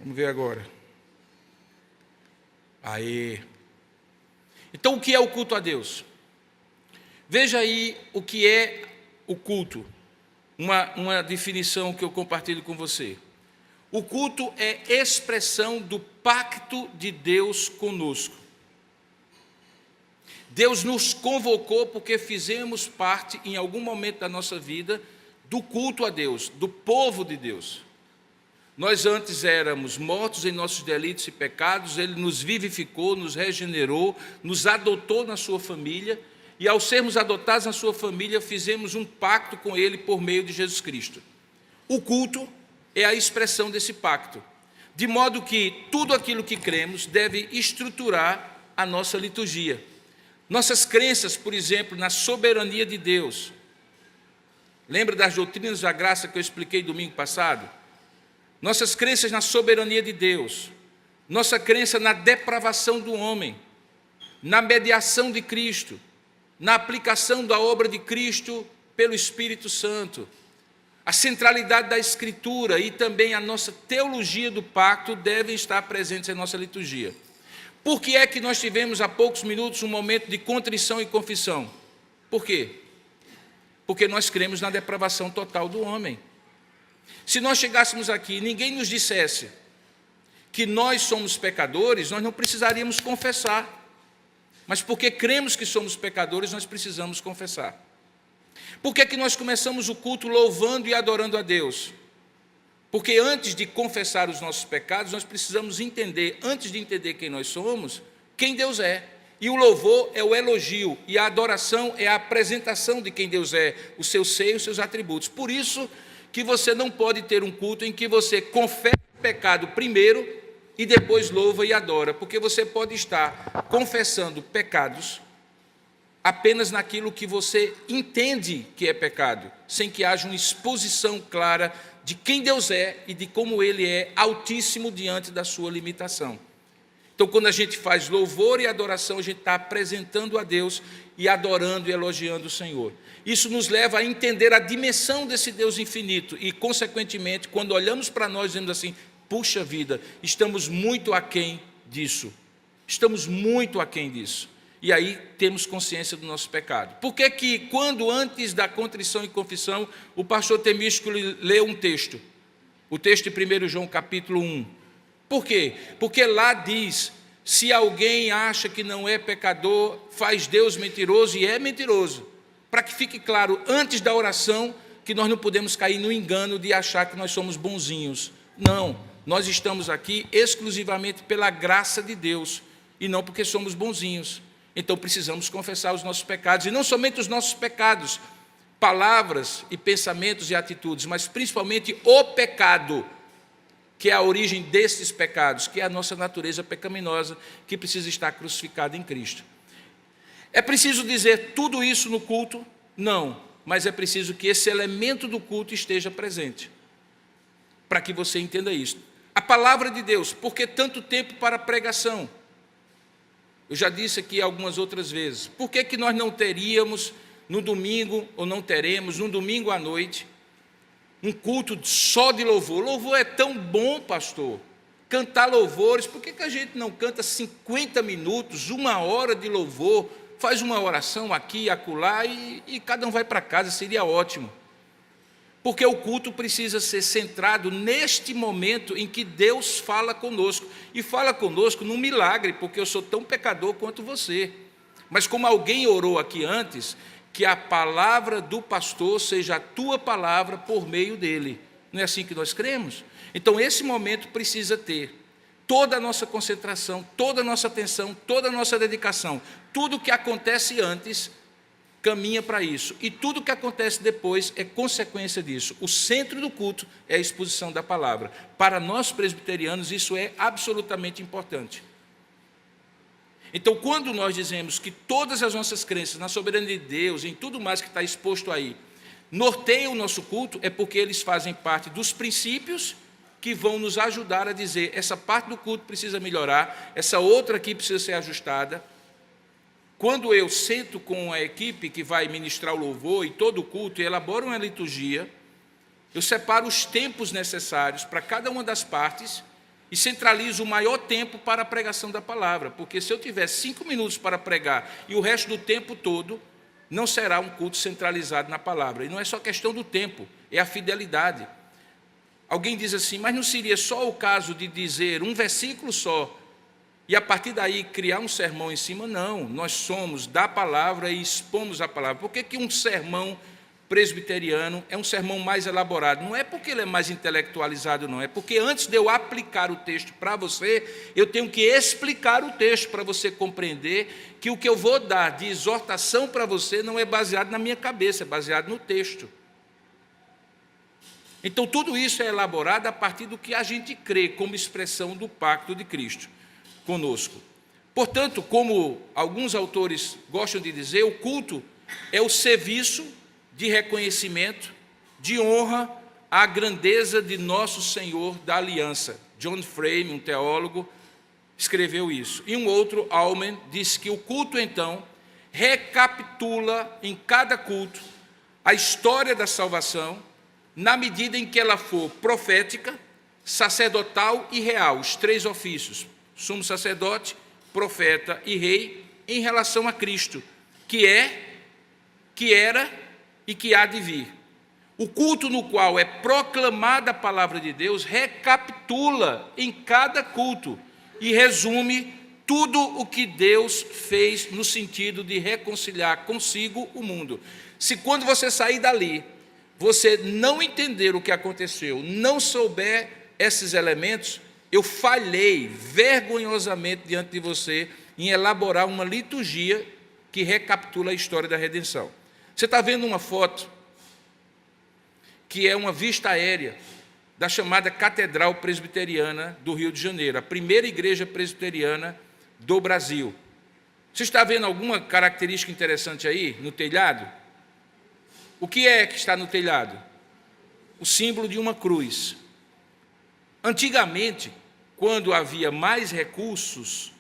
Vamos ver agora. Aê! Então, o que é o culto a Deus? Veja aí o que é o culto. Uma definição que eu compartilho com você. O culto é expressão do pacto de Deus conosco. Deus nos convocou porque fizemos parte, em algum momento da nossa vida, do culto a Deus, do povo de Deus. Nós antes éramos mortos em nossos delitos e pecados, Ele nos vivificou, nos regenerou, nos adotou na sua família, e ao sermos adotados na sua família, fizemos um pacto com Ele por meio de Jesus Cristo. O culto é a expressão desse pacto, de modo que tudo aquilo que cremos deve estruturar a nossa liturgia. Nossas crenças, por exemplo, na soberania de Deus. Lembra das doutrinas da graça que eu expliquei domingo passado? Nossas crenças na soberania de Deus, nossa crença na depravação do homem, na mediação de Cristo, na aplicação da obra de Cristo pelo Espírito Santo, a centralidade da Escritura e também a nossa teologia do pacto devem estar presentes em nossa liturgia. Por que é que nós tivemos há poucos minutos um momento de contrição e confissão? Por quê? Porque nós cremos na depravação total do homem. Se nós chegássemos aqui e ninguém nos dissesse que nós somos pecadores, nós não precisaríamos confessar. Mas porque cremos que somos pecadores, nós precisamos confessar. Por que é que nós começamos o culto louvando e adorando a Deus? Porque antes de confessar os nossos pecados, nós precisamos entender, antes de entender quem nós somos, quem Deus é. E o louvor é o elogio, e a adoração é a apresentação de quem Deus é, o seu ser e os seus atributos. Por isso que você não pode ter um culto em que você confessa o pecado primeiro e depois louva e adora, porque você pode estar confessando pecados apenas naquilo que você entende que é pecado, sem que haja uma exposição clara de quem Deus é e de como Ele é altíssimo diante da sua limitação. Então, quando a gente faz louvor e adoração, a gente está apresentando a Deus e adorando e elogiando o Senhor. Isso nos leva a entender a dimensão desse Deus infinito e, consequentemente, quando olhamos para nós, dizemos assim, puxa vida, estamos muito aquém disso. Estamos muito aquém disso. E aí temos consciência do nosso pecado. Por que que, quando antes da contrição e confissão, o pastor Temístico lê um texto? O texto de 1 João capítulo 1. Por quê? Porque lá diz, se alguém acha que não é pecador, faz Deus mentiroso e é mentiroso. Para que fique claro, antes da oração, que nós não podemos cair no engano de achar que nós somos bonzinhos. Não, nós estamos aqui exclusivamente pela graça de Deus e não porque somos bonzinhos. Então precisamos confessar os nossos pecados, e não somente os nossos pecados, palavras e pensamentos e atitudes, mas principalmente o pecado, que é a origem desses pecados, que é a nossa natureza pecaminosa, que precisa estar crucificada em Cristo. É preciso dizer tudo isso no culto? Não, mas é preciso que esse elemento do culto esteja presente, para que você entenda isso. A palavra de Deus, por que tanto tempo para a pregação? Eu já disse aqui algumas outras vezes, por que que nós não teríamos no domingo, ou não teremos no domingo à noite, um culto só de louvor? Louvor é tão bom, pastor. cantar louvores. Por que a gente não canta 50 minutos, 1 hora de louvor, faz uma oração aqui e acolá e cada um vai para casa? Seria ótimo. Porque o culto precisa ser centrado neste momento em que Deus fala conosco. E fala conosco num milagre, porque eu sou tão pecador quanto você. Mas como alguém orou aqui antes, que a palavra do pastor seja a tua palavra por meio dele. Não é assim que nós cremos? Então esse momento precisa ter toda a nossa concentração, toda a nossa atenção, toda a nossa dedicação. Tudo o que acontece antes caminha para isso. E tudo o que acontece depois é consequência disso. O centro do culto é a exposição da palavra. Para nós presbiterianos isso é absolutamente importante. Então, quando nós dizemos que todas as nossas crenças na soberania de Deus, em tudo mais que está exposto aí, norteiam o nosso culto, é porque eles fazem parte dos princípios que vão nos ajudar a dizer, essa parte do culto precisa melhorar, essa outra aqui precisa ser ajustada. Quando eu sento com a equipe que vai ministrar o louvor e todo o culto e elaboro uma liturgia, eu separo os tempos necessários para cada uma das partes e centralizo o maior tempo para a pregação da palavra, porque se eu tiver 5 minutos para pregar e o resto do tempo todo, não será um culto centralizado na palavra. E não é só questão do tempo, é a fidelidade. Alguém diz assim, mas não seria só o caso de dizer um versículo só e a partir daí criar um sermão em cima? Não, nós somos da palavra e expomos a palavra. Por que um sermão presbiteriano é um sermão mais elaborado? Não é porque ele é mais intelectualizado, não. É porque antes de eu aplicar o texto para você, eu tenho que explicar o texto para você compreender que o que eu vou dar de exortação para você não é baseado na minha cabeça, é baseado no texto. Então, tudo isso é elaborado a partir do que a gente crê como expressão do pacto de Cristo conosco. Portanto, como alguns autores gostam de dizer, o culto é o serviço de reconhecimento, de honra à grandeza de nosso Senhor da aliança. John Frame, um teólogo, escreveu isso. E um outro, Allman, disse que o culto, então, recapitula em cada culto a história da salvação, na medida em que ela for profética, sacerdotal e real, os 3 ofícios, sumo sacerdote, profeta e rei, em relação a Cristo, que é, que era e que há de vir. O culto no qual é proclamada a palavra de Deus recapitula em cada culto e resume tudo o que Deus fez no sentido de reconciliar consigo o mundo. Se quando você sair dali, você não entender o que aconteceu, não souber esses elementos, eu falhei vergonhosamente diante de você em elaborar uma liturgia que recapitula a história da redenção. Você está vendo uma foto que é uma vista aérea da chamada Catedral Presbiteriana do Rio de Janeiro, a primeira igreja presbiteriana do Brasil. Você está vendo alguma característica interessante aí no telhado? O que é que está no telhado? O símbolo de uma cruz. Antigamente, quando havia mais recursos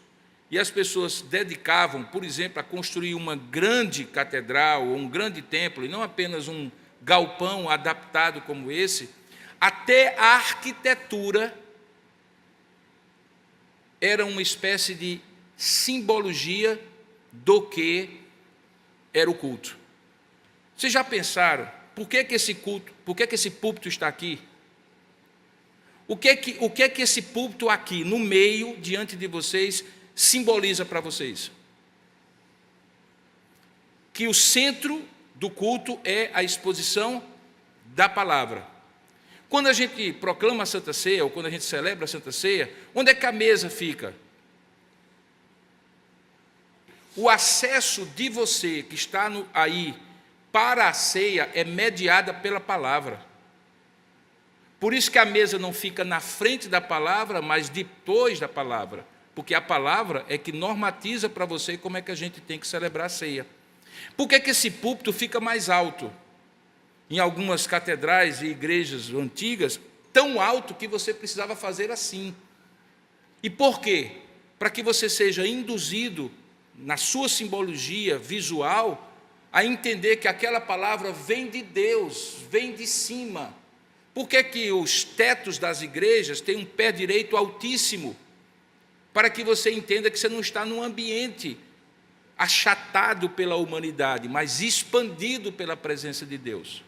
e as pessoas dedicavam, por exemplo, a construir uma grande catedral ou um grande templo, e não apenas um galpão adaptado como esse, até a arquitetura era uma espécie de simbologia do que era o culto. Vocês já pensaram, por que esse culto, por que esse púlpito está aqui? O que é que esse púlpito aqui, no meio, diante de vocês, simboliza para vocês? Que o centro do culto é a exposição da palavra. Quando a gente proclama a Santa Ceia, ou quando a gente celebra a Santa Ceia, onde é que a mesa fica? O acesso de você que está aí para a ceia é mediada pela palavra. Por isso que a mesa não fica na frente da palavra, mas depois da palavra. Porque a palavra é que normatiza para você como é que a gente tem que celebrar a ceia. Por que esse púlpito fica mais alto? Em algumas catedrais e igrejas antigas, tão alto que você precisava fazer assim. E por quê? Para que você seja induzido, na sua simbologia visual, a entender que aquela palavra vem de Deus, vem de cima, Por que que os tetos das igrejas têm um pé direito altíssimo? Para que você entenda que você não está num ambiente achatado pela humanidade, mas expandido pela presença de Deus.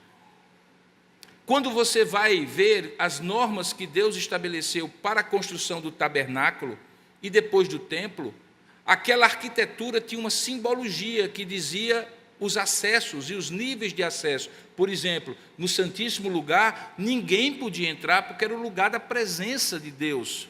Quando você vai ver as normas que Deus estabeleceu para a construção do tabernáculo e depois do templo, aquela arquitetura tinha uma simbologia que dizia os acessos e os níveis de acesso. Por exemplo, no Santíssimo Lugar, ninguém podia entrar porque era o lugar da presença de Deus.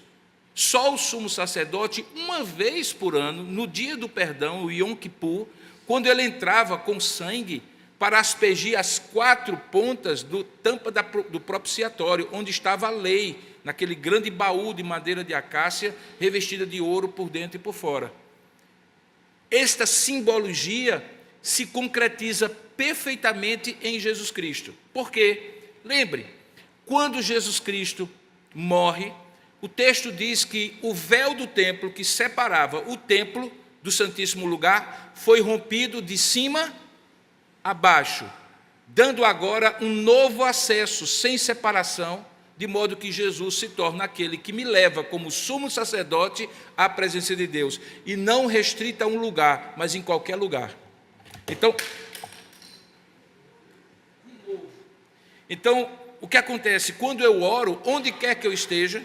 Só o sumo sacerdote, uma vez por ano, no dia do perdão, o Yom Kippur, quando ele entrava com sangue para aspergir as 4 pontas do tampa do propiciatório, onde estava a lei, naquele grande baú de madeira de acácia, revestida de ouro por dentro e por fora. Esta simbologia se concretiza perfeitamente em Jesus Cristo. Por quê? Lembre, quando Jesus Cristo morre, o texto diz que o véu do templo que separava o templo do Santíssimo Lugar foi rompido de cima a baixo, dando agora um novo acesso sem separação, de modo que Jesus se torna aquele que me leva como sumo sacerdote à presença de Deus, e não restrita a um lugar, mas em qualquer lugar. Então, o que acontece? Quando eu oro, onde quer que eu esteja,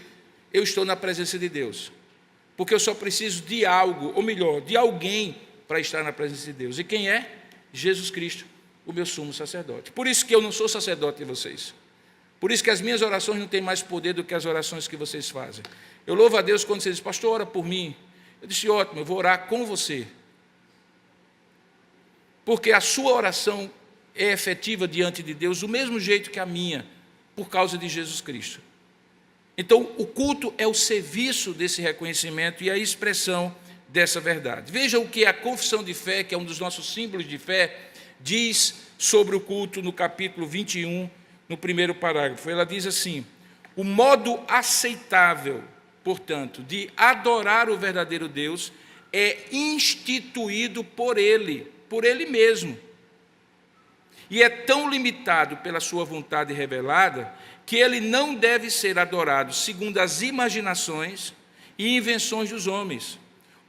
eu estou na presença de Deus, porque eu só preciso de algo, ou melhor, de alguém para estar na presença de Deus. E quem é? Jesus Cristo, o meu sumo sacerdote. Por isso que eu não sou sacerdote de vocês. Por isso que as minhas orações não têm mais poder do que as orações que vocês fazem. Eu louvo a Deus quando você diz, pastor, ora por mim. Eu disse, ótimo, eu vou orar com você. Porque a sua oração é efetiva diante de Deus do mesmo jeito que a minha, por causa de Jesus Cristo. Então, o culto é o serviço desse reconhecimento e a expressão dessa verdade. Veja o que a confissão de fé, que é um dos nossos símbolos de fé, diz sobre o culto no capítulo 21, no primeiro parágrafo. Ela diz assim: o modo aceitável, portanto, de adorar o verdadeiro Deus é instituído por Ele mesmo. E é tão limitado pela sua vontade revelada que ele não deve ser adorado segundo as imaginações e invenções dos homens,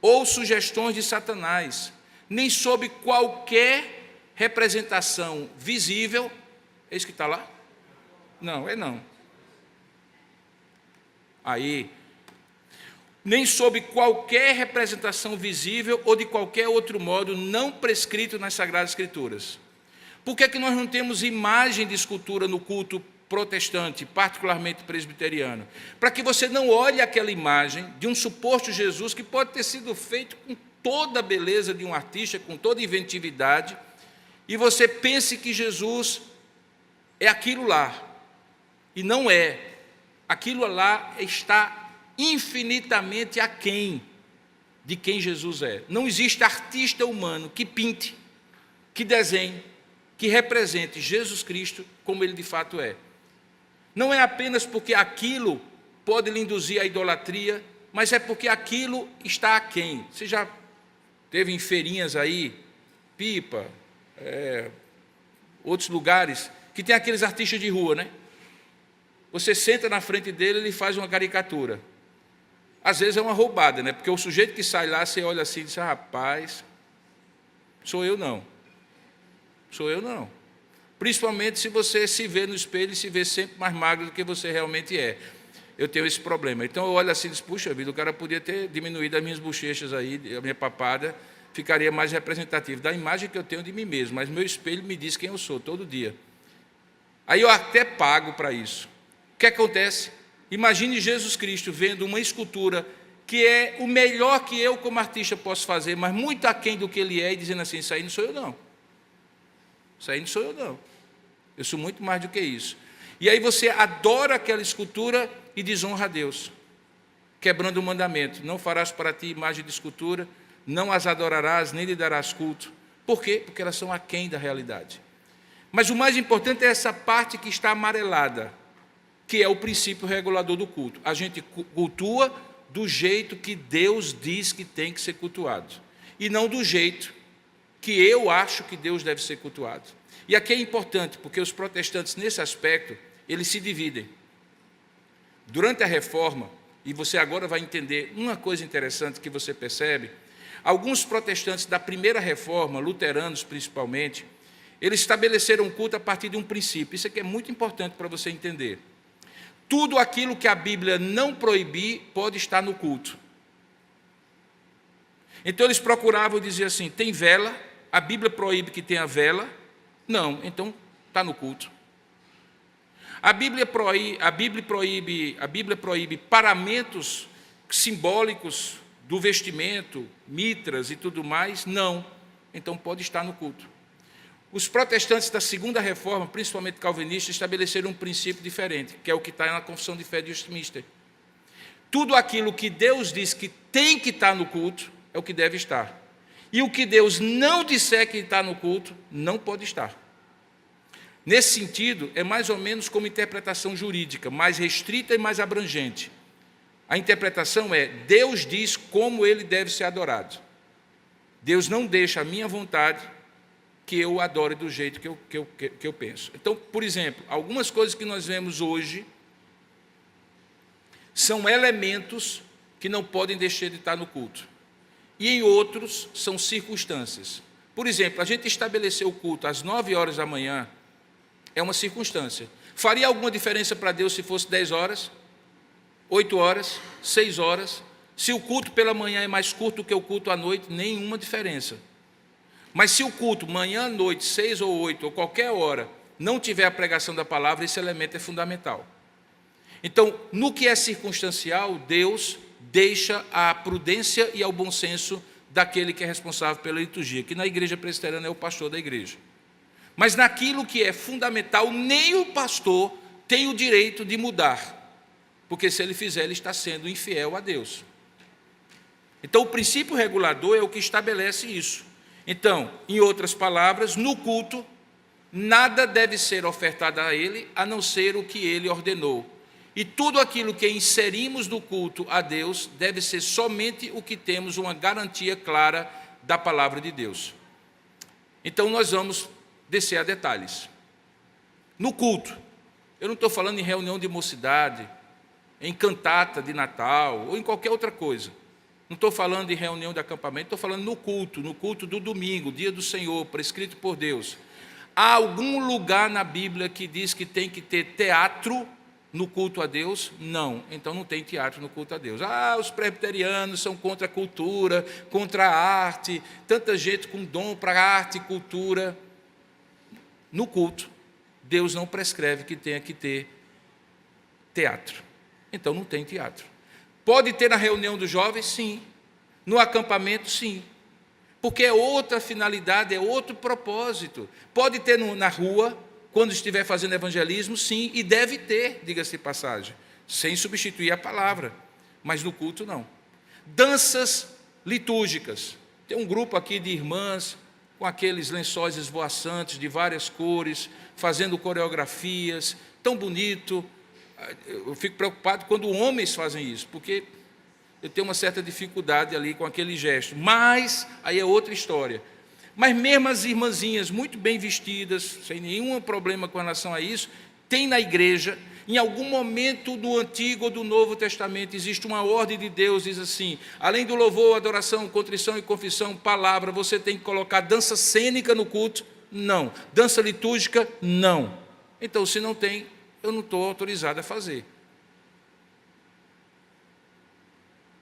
ou sugestões de Satanás, nem sob qualquer representação visível. É isso que está lá? Não, é não. Aí, nem sob qualquer representação visível ou de qualquer outro modo não prescrito nas Sagradas Escrituras. Por que é que nós não temos imagem de escultura no culto protestante, particularmente presbiteriano? Para que você não olhe aquela imagem de um suposto Jesus que pode ter sido feito com toda a beleza de um artista, com toda a inventividade, e você pense que Jesus é aquilo lá. E não é. Aquilo lá está infinitamente aquém de quem Jesus é. Não existe artista humano que pinte, que desenhe, que represente Jesus Cristo como ele de fato é. Não é apenas porque aquilo pode lhe induzir à idolatria, mas é porque aquilo está aquém. Você já teve em feirinhas aí, Pipa, outros lugares, que tem aqueles artistas de rua, né? Você senta na frente dele, ele faz uma caricatura. Às vezes é uma roubada, né? Porque o sujeito que sai lá, você olha assim e diz, rapaz, sou eu não. Sou eu não. Principalmente se você se vê no espelho e se vê sempre mais magro do que você realmente é. Eu tenho esse problema. Então eu olho assim e digo, puxa vida, o cara podia ter diminuído as minhas bochechas aí, a minha papada, ficaria mais representativo da imagem que eu tenho de mim mesmo, mas meu espelho me diz quem eu sou todo dia. Aí eu até pago para isso. O que acontece? Imagine Jesus Cristo vendo uma escultura que é o melhor que eu como artista posso fazer, mas muito aquém do que ele é, e dizendo assim, isso aí não sou eu não. Isso aí não sou eu não. Eu sou muito mais do que isso. E aí você adora aquela escultura e desonra a Deus, quebrando o mandamento. Não farás para ti imagem de escultura, não as adorarás, nem lhe darás culto. Por quê? Porque elas são aquém da realidade. Mas o mais importante é essa parte que está amarelada, que é o princípio regulador do culto. A gente cultua do jeito que Deus diz que tem que ser cultuado, e não do jeito que eu acho que Deus deve ser cultuado. E aqui é importante, porque os protestantes, nesse aspecto, eles se dividem. Durante a reforma, e você agora vai entender uma coisa interessante que você percebe, alguns protestantes da primeira reforma, luteranos principalmente, eles estabeleceram um culto a partir de um princípio. Isso aqui é muito importante para você entender. Tudo aquilo que a Bíblia não proibir pode estar no culto. Então eles procuravam dizer assim, tem vela, a Bíblia proíbe que tenha vela? Não, então está no culto. A Bíblia proíbe paramentos simbólicos do vestimento, mitras e tudo mais? Não, então pode estar no culto. Os protestantes da segunda reforma, principalmente calvinistas, estabeleceram um princípio diferente, que é o que está na Confissão de Fé de Westminster. Tudo aquilo que Deus diz que tem que estar no culto, é o que deve estar. E o que Deus não disser que está no culto, não pode estar. Nesse sentido, é mais ou menos como interpretação jurídica, mais restrita e mais abrangente. A interpretação é, Deus diz como ele deve ser adorado. Deus não deixa a minha vontade que eu adore do jeito que eu penso. Então, por exemplo, algumas coisas que nós vemos hoje são elementos que não podem deixar de estar no culto. E em outros são circunstâncias. Por exemplo, a gente estabeleceu o culto às 9 horas da manhã, é uma circunstância. Faria alguma diferença para Deus se fosse 10 horas, 8 horas, 6 horas? Se o culto pela manhã é mais curto que o culto à noite, nenhuma diferença. Mas se o culto, manhã, noite, 6 ou 8, ou qualquer hora, não tiver a pregação da palavra, esse elemento é fundamental. Então, no que é circunstancial, Deus deixa a prudência e ao bom senso daquele que é responsável pela liturgia, que na igreja presbiteriana é o pastor da igreja. Mas naquilo que é fundamental, nem o pastor tem o direito de mudar, porque se ele fizer, ele está sendo infiel a Deus. Então, o princípio regulador é o que estabelece isso. Então, em outras palavras, no culto, nada deve ser ofertado a ele, a não ser o que ele ordenou. E tudo aquilo que inserimos no culto a Deus deve ser somente o que temos uma garantia clara da palavra de Deus. Então, nós vamos descer a detalhes. No culto, eu não estou falando em reunião de mocidade, em cantata de Natal ou em qualquer outra coisa. Não estou falando em reunião de acampamento, estou falando no culto do domingo, dia do Senhor, prescrito por Deus. Há algum lugar na Bíblia que diz que tem que ter teatro no culto a Deus? Não, então não tem teatro no culto a Deus. Os presbiterianos são contra a cultura, contra a arte, tanta gente com dom para arte e cultura. No culto, Deus não prescreve que tenha que ter teatro. Então não tem teatro. Pode ter na reunião dos jovens? Sim. No acampamento? Sim. Porque é outra finalidade, é outro propósito. Pode ter na rua, quando estiver fazendo evangelismo? Sim. E deve ter, diga-se de passagem, sem substituir a palavra. Mas no culto, não. Danças litúrgicas. Tem um grupo aqui de irmãs com aqueles lençóis esvoaçantes de várias cores, fazendo coreografias, tão bonito. Eu fico preocupado quando homens fazem isso, porque eu tenho uma certa dificuldade ali com aquele gesto. Mas, aí é outra história. Mas mesmo as irmãzinhas muito bem vestidas, sem nenhum problema com relação a isso, tem na igreja, em algum momento do Antigo ou do Novo Testamento, existe uma ordem de Deus, diz assim, além do louvor, adoração, contrição e confissão, palavra, você tem que colocar dança cênica no culto? Não. Dança litúrgica? Não. Então, se não tem, eu não estou autorizado a fazer.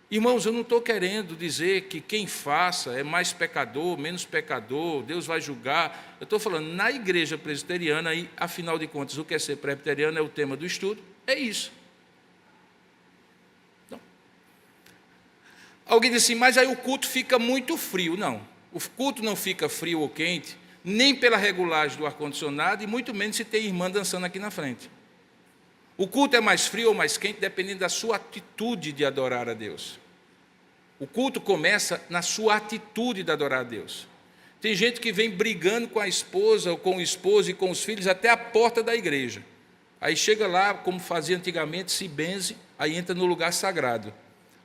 Irmãos, eu não estou querendo dizer que quem faça é mais pecador, menos pecador, Deus vai julgar. Eu estou falando, na igreja presbiteriana, e afinal de contas, o que é ser presbiteriano é o tema do estudo, é isso. Então, alguém diz assim, mas aí o culto fica muito frio. Não, o culto não fica frio ou quente, nem pela regulagem do ar-condicionado, e muito menos se tem irmã dançando aqui na frente. O culto é mais frio ou mais quente dependendo da sua atitude de adorar a Deus. O culto começa na sua atitude de adorar a Deus. Tem gente que vem brigando com a esposa, ou com o esposo e com os filhos até a porta da igreja. Aí chega lá, como fazia antigamente, se benze, aí entra no lugar sagrado.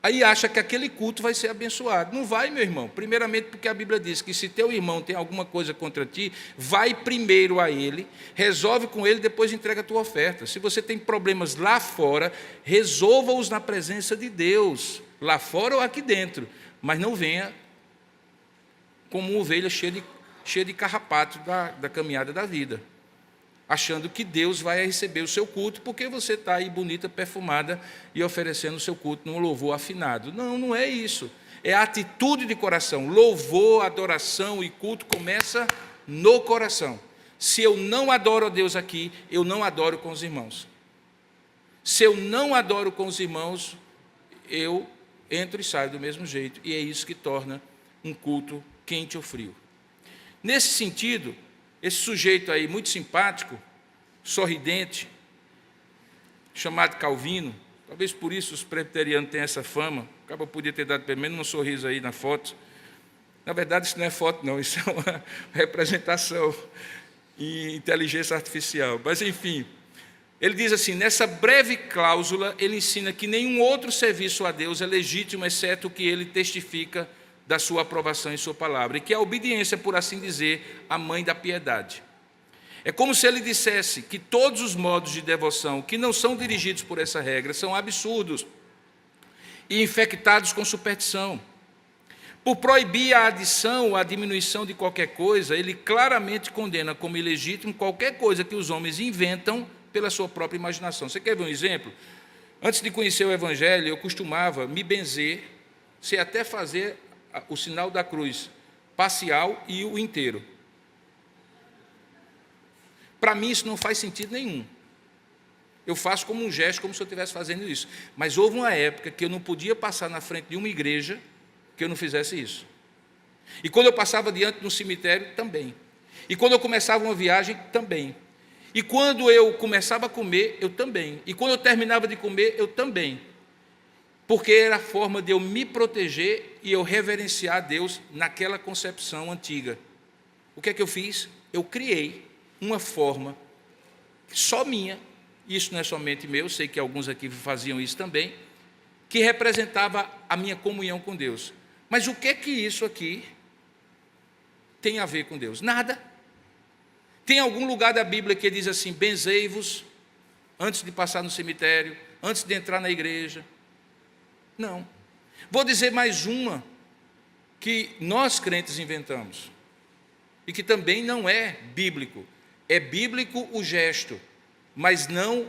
aí acha que aquele culto vai ser abençoado. Não vai, meu irmão. Primeiramente porque a Bíblia diz que se teu irmão tem alguma coisa contra ti, vai primeiro a ele, resolve com ele, depois entrega a tua oferta. Se você tem problemas lá fora, resolva-os na presença de Deus, lá fora ou aqui dentro. Mas não venha como uma ovelha cheia de carrapato da caminhada da vida, achando que Deus vai receber o seu culto, porque você está aí bonita, perfumada, e oferecendo o seu culto num louvor afinado. Não, não é isso. É a atitude de coração. Louvor, adoração e culto começa no coração. Se eu não adoro a Deus aqui, eu não adoro com os irmãos. Se eu não adoro com os irmãos, eu entro e saio do mesmo jeito. E é isso que torna um culto quente ou frio. Nesse sentido, esse sujeito aí, muito simpático, sorridente, chamado Calvino, talvez por isso os presbiterianos têm essa fama, acaba podia ter dado pelo menos um sorriso aí na foto. Na verdade, isso não é foto, não, isso é uma representação em inteligência artificial. Mas, enfim, ele diz assim, nessa breve cláusula, ele ensina que nenhum outro serviço a Deus é legítimo, exceto o que ele testifica da sua aprovação em sua palavra, e que a obediência, por assim dizer, a mãe da piedade. É como se ele dissesse que todos os modos de devoção que não são dirigidos por essa regra são absurdos e infectados com superstição. Por proibir a adição ou a diminuição de qualquer coisa, ele claramente condena como ilegítimo qualquer coisa que os homens inventam pela sua própria imaginação. Você quer ver um exemplo? Antes de conhecer o Evangelho, eu costumava me benzer, se até fazer o sinal da cruz parcial e o inteiro. Para mim isso não faz sentido nenhum. Eu faço como um gesto, como se eu estivesse fazendo isso. Mas houve uma época que eu não podia passar na frente de uma igreja que eu não fizesse isso. E quando eu passava diante de um cemitério, também. E quando eu começava uma viagem, também. E quando eu começava a comer, eu também. E quando eu terminava de comer, eu também. Porque era a forma de eu me proteger e eu reverenciar a Deus naquela concepção antiga. O que é que eu fiz? Eu criei uma forma só minha, isso não é somente meu, sei que alguns aqui faziam isso também, que representava a minha comunhão com Deus. Mas o que é que isso aqui tem a ver com Deus? Nada. Tem algum lugar da Bíblia que diz assim, benzei-vos antes de passar no cemitério, antes de entrar na igreja? Não. Vou dizer mais uma que nós crentes inventamos e que também não é bíblico. É bíblico o gesto, mas não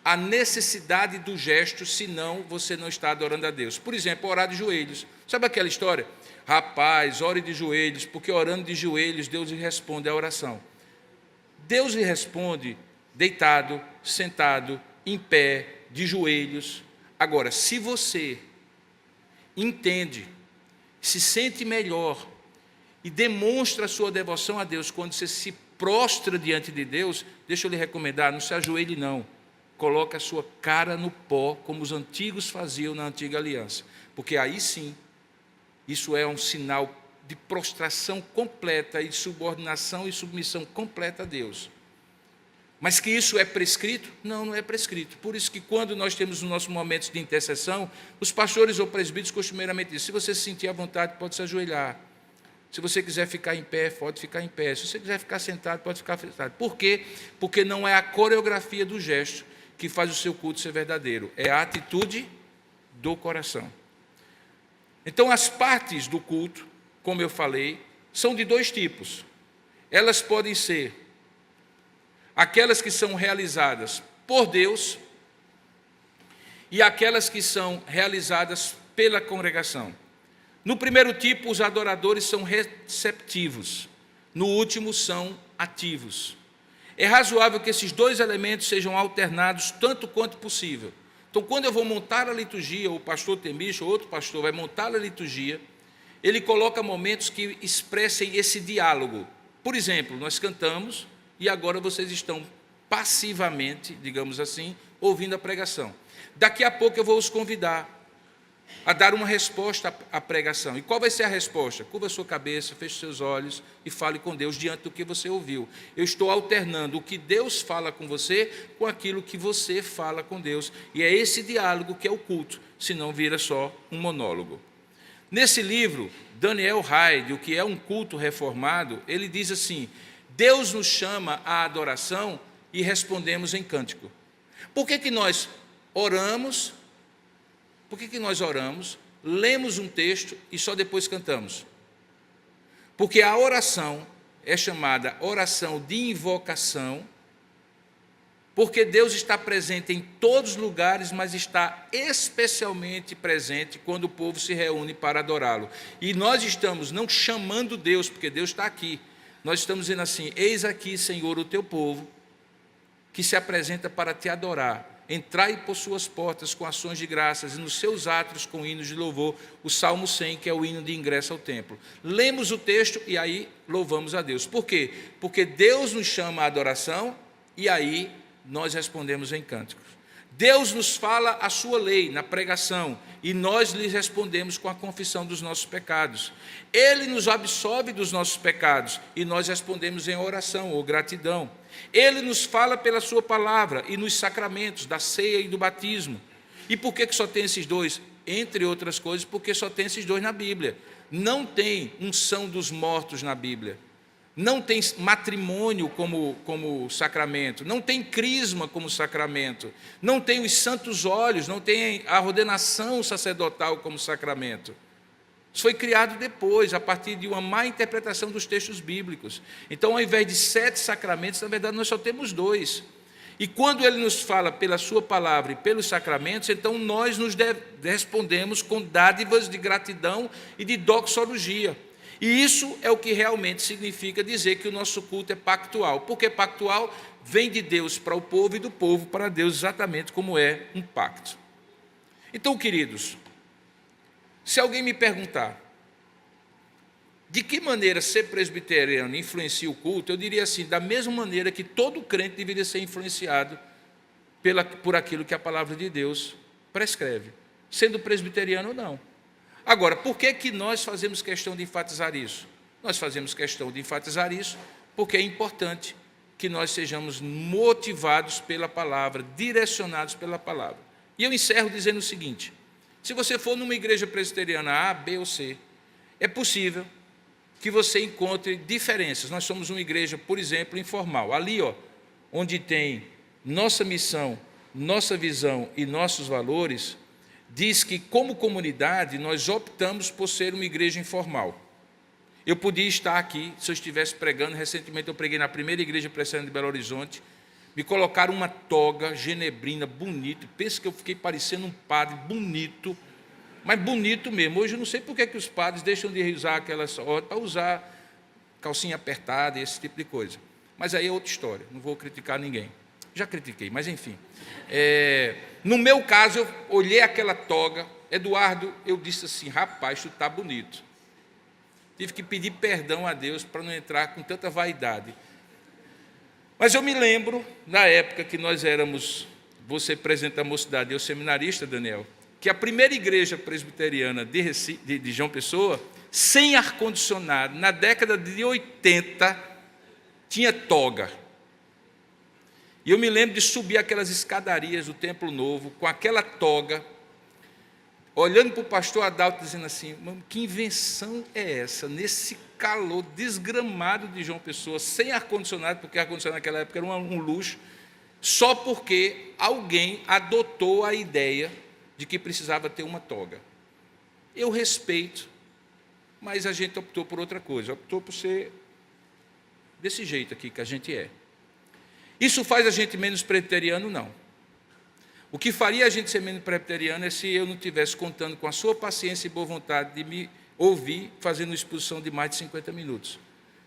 a necessidade do gesto, senão você não está adorando a Deus. Por exemplo, orar de joelhos. Sabe aquela história? Rapaz, ore de joelhos, porque orando de joelhos Deus lhe responde à oração. Deus lhe responde deitado, sentado, em pé, de joelhos. Agora, se você entende, se sente melhor e demonstra a sua devoção a Deus quando você se prostra diante de Deus, deixa eu lhe recomendar, não se ajoelhe não, coloque a sua cara no pó, como os antigos faziam na antiga aliança, porque aí sim, isso é um sinal de prostração completa e subordinação e submissão completa a Deus. Mas que isso é prescrito? Não, não é prescrito. Por isso que quando nós temos os nossos momentos de intercessão, os pastores ou presbíteros costumeiramente dizem, se você se sentir à vontade, pode se ajoelhar. Se você quiser ficar em pé, pode ficar em pé. Se você quiser ficar sentado, pode ficar sentado. Por quê? Porque não é a coreografia do gesto que faz o seu culto ser verdadeiro. É a atitude do coração. Então, as partes do culto, como eu falei, são de dois tipos. Elas podem ser aquelas que são realizadas por Deus e aquelas que são realizadas pela congregação. No primeiro tipo, os adoradores são receptivos. No último, são ativos. É razoável que esses dois elementos sejam alternados tanto quanto possível. Então, quando eu vou montar a liturgia, o pastor Temicho, ou outro pastor, vai montar a liturgia, ele coloca momentos que expressem esse diálogo. Por exemplo, nós cantamos e agora vocês estão passivamente, digamos assim, ouvindo a pregação. Daqui a pouco eu vou os convidar a dar uma resposta à pregação. E qual vai ser a resposta? Curva a sua cabeça, feche seus olhos e fale com Deus diante do que você ouviu. Eu estou alternando o que Deus fala com você com aquilo que você fala com Deus. E é esse diálogo que é o culto, senão vira só um monólogo. Nesse livro, Daniel Hyde, o que é um culto reformado, ele diz assim: Deus nos chama à adoração e respondemos em cântico. Por que nós oramos? Por que nós oramos, lemos um texto e só depois cantamos? Porque a oração é chamada oração de invocação, porque Deus está presente em todos os lugares, mas está especialmente presente quando o povo se reúne para adorá-lo. E nós estamos não chamando Deus, porque Deus está aqui. Nós estamos dizendo assim: eis aqui, Senhor, o teu povo, que se apresenta para te adorar. Entrai por suas portas com ações de graças e nos seus átrios com hinos de louvor, o Salmo 100, que é o hino de ingresso ao templo. Lemos o texto e aí louvamos a Deus. Por quê? Porque Deus nos chama à adoração e aí nós respondemos em cânticos. Deus nos fala a sua lei na pregação e nós lhe respondemos com a confissão dos nossos pecados. Ele nos absolve dos nossos pecados e nós respondemos em oração ou gratidão. Ele nos fala pela sua palavra e nos sacramentos da ceia e do batismo. E por que só tem esses dois? Entre outras coisas, porque só tem esses dois na Bíblia. Não tem unção dos mortos na Bíblia. Não tem matrimônio como sacramento, não tem crisma como sacramento, não tem os santos óleos, não tem a ordenação sacerdotal como sacramento. Isso foi criado depois, a partir de uma má interpretação dos textos bíblicos. Então, ao invés de 7 sacramentos, na verdade, nós só temos 2. E quando ele nos fala pela sua palavra e pelos sacramentos, então nós nos respondemos com dádivas de gratidão e de doxologia. E isso é o que realmente significa dizer que o nosso culto é pactual. Porque pactual vem de Deus para o povo e do povo para Deus, exatamente como é um pacto. Então, queridos, se alguém me perguntar de que maneira ser presbiteriano influencia o culto, eu diria assim: da mesma maneira que todo crente deveria ser influenciado por aquilo que a palavra de Deus prescreve, sendo presbiteriano ou não. Agora, por que nós fazemos questão de enfatizar isso? Nós fazemos questão de enfatizar isso porque é importante que nós sejamos motivados pela palavra, direcionados pela palavra. E eu encerro dizendo o seguinte: se você for numa igreja presbiteriana A, B ou C, é possível que você encontre diferenças. Nós somos uma igreja, por exemplo, informal. Ali, onde tem nossa missão, nossa visão e nossos valores, diz que, como comunidade, nós optamos por ser uma igreja informal. Eu podia estar aqui, se eu estivesse pregando, recentemente eu preguei na primeira igreja presbiteriana de Belo Horizonte, me colocaram uma toga genebrina, bonito, penso que eu fiquei parecendo um padre, bonito, mas bonito mesmo. Hoje eu não sei por que os padres deixam de usar aquelas horas para usar calcinha apertada e esse tipo de coisa. Mas aí é outra história, não vou criticar ninguém. Já critiquei, mas enfim. No meu caso, eu olhei aquela toga, Eduardo, eu disse assim: rapaz, isso está bonito. Tive que pedir perdão a Deus para não entrar com tanta vaidade. Mas eu me lembro, na época que nós éramos, você presidente da mocidade, eu seminarista, Daniel, que a primeira igreja presbiteriana de João Pessoa, sem ar-condicionado, na década de 80, tinha toga. E eu me lembro de subir aquelas escadarias do Templo Novo, com aquela toga, olhando para o pastor Adalto, dizendo assim: que invenção é essa, nesse calor desgramado de João Pessoa, sem ar-condicionado, porque ar-condicionado naquela época era um luxo, só porque alguém adotou a ideia de que precisava ter uma toga. Eu respeito, mas a gente optou por outra coisa, optou por ser desse jeito aqui que a gente é. Isso faz a gente menos presbiteriano? Não. O que faria a gente ser menos presbiteriano é se eu não estivesse contando com a sua paciência e boa vontade de me ouvir fazendo uma exposição de mais de 50 minutos.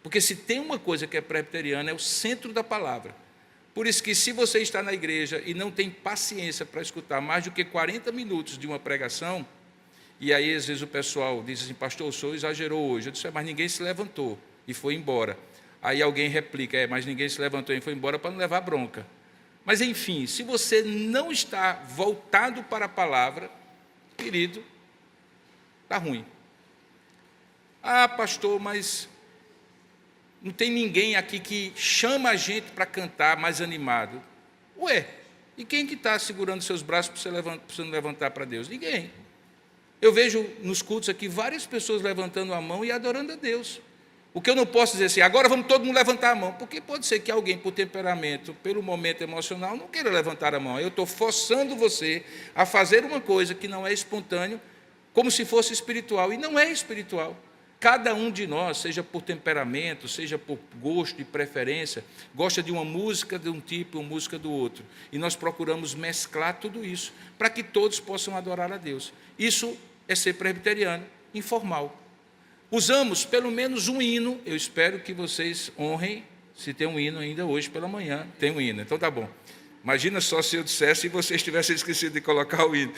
Porque se tem uma coisa que é presbiteriana, é o centro da palavra. Por isso que, se você está na igreja e não tem paciência para escutar mais do que 40 minutos de uma pregação, e aí às vezes o pessoal diz assim: pastor, o senhor exagerou hoje. Eu disse: mas ninguém se levantou e foi embora. Aí alguém replica: mas ninguém se levantou e foi embora, para não levar bronca. Mas, enfim, se você não está voltado para a palavra, querido, está ruim. Ah, pastor, mas não tem ninguém aqui que chama a gente para cantar mais animado. Ué, e quem que está segurando seus braços para você não levantar para Deus? Ninguém. Eu vejo nos cultos aqui várias pessoas levantando a mão e adorando a Deus. O que eu não posso dizer assim, agora vamos todo mundo levantar a mão, porque pode ser que alguém, por temperamento, pelo momento emocional, não queira levantar a mão. Eu estou forçando você a fazer uma coisa que não é espontâneo, como se fosse espiritual, e não é espiritual. Cada um de nós, seja por temperamento, seja por gosto e preferência, gosta de uma música de um tipo, uma música do outro. E nós procuramos mesclar tudo isso, para que todos possam adorar a Deus. Isso é ser presbiteriano, informal. Usamos pelo menos um hino, eu espero que vocês honrem, se tem um hino ainda hoje pela manhã, tem um hino, então tá bom. Imagina só se eu dissesse e vocês tivessem esquecido de colocar o hino.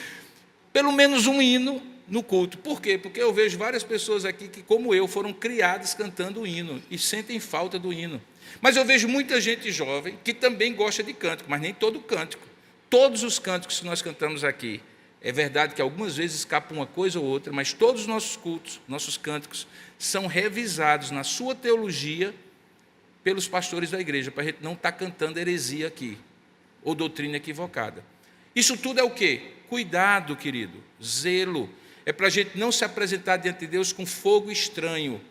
Pelo menos um hino no culto. Por quê? Porque eu vejo várias pessoas aqui que, como eu, foram criadas cantando o hino e sentem falta do hino. Mas eu vejo muita gente jovem que também gosta de cântico, mas nem todo cântico. Todos os cânticos que nós cantamos aqui, é verdade que algumas vezes escapa uma coisa ou outra, mas todos os nossos cultos, nossos cânticos, são revisados na sua teologia pelos pastores da igreja, para a gente não estar cantando heresia aqui, ou doutrina equivocada. Isso tudo é o quê? Cuidado, querido, zelo. É para a gente não se apresentar diante de Deus com fogo estranho.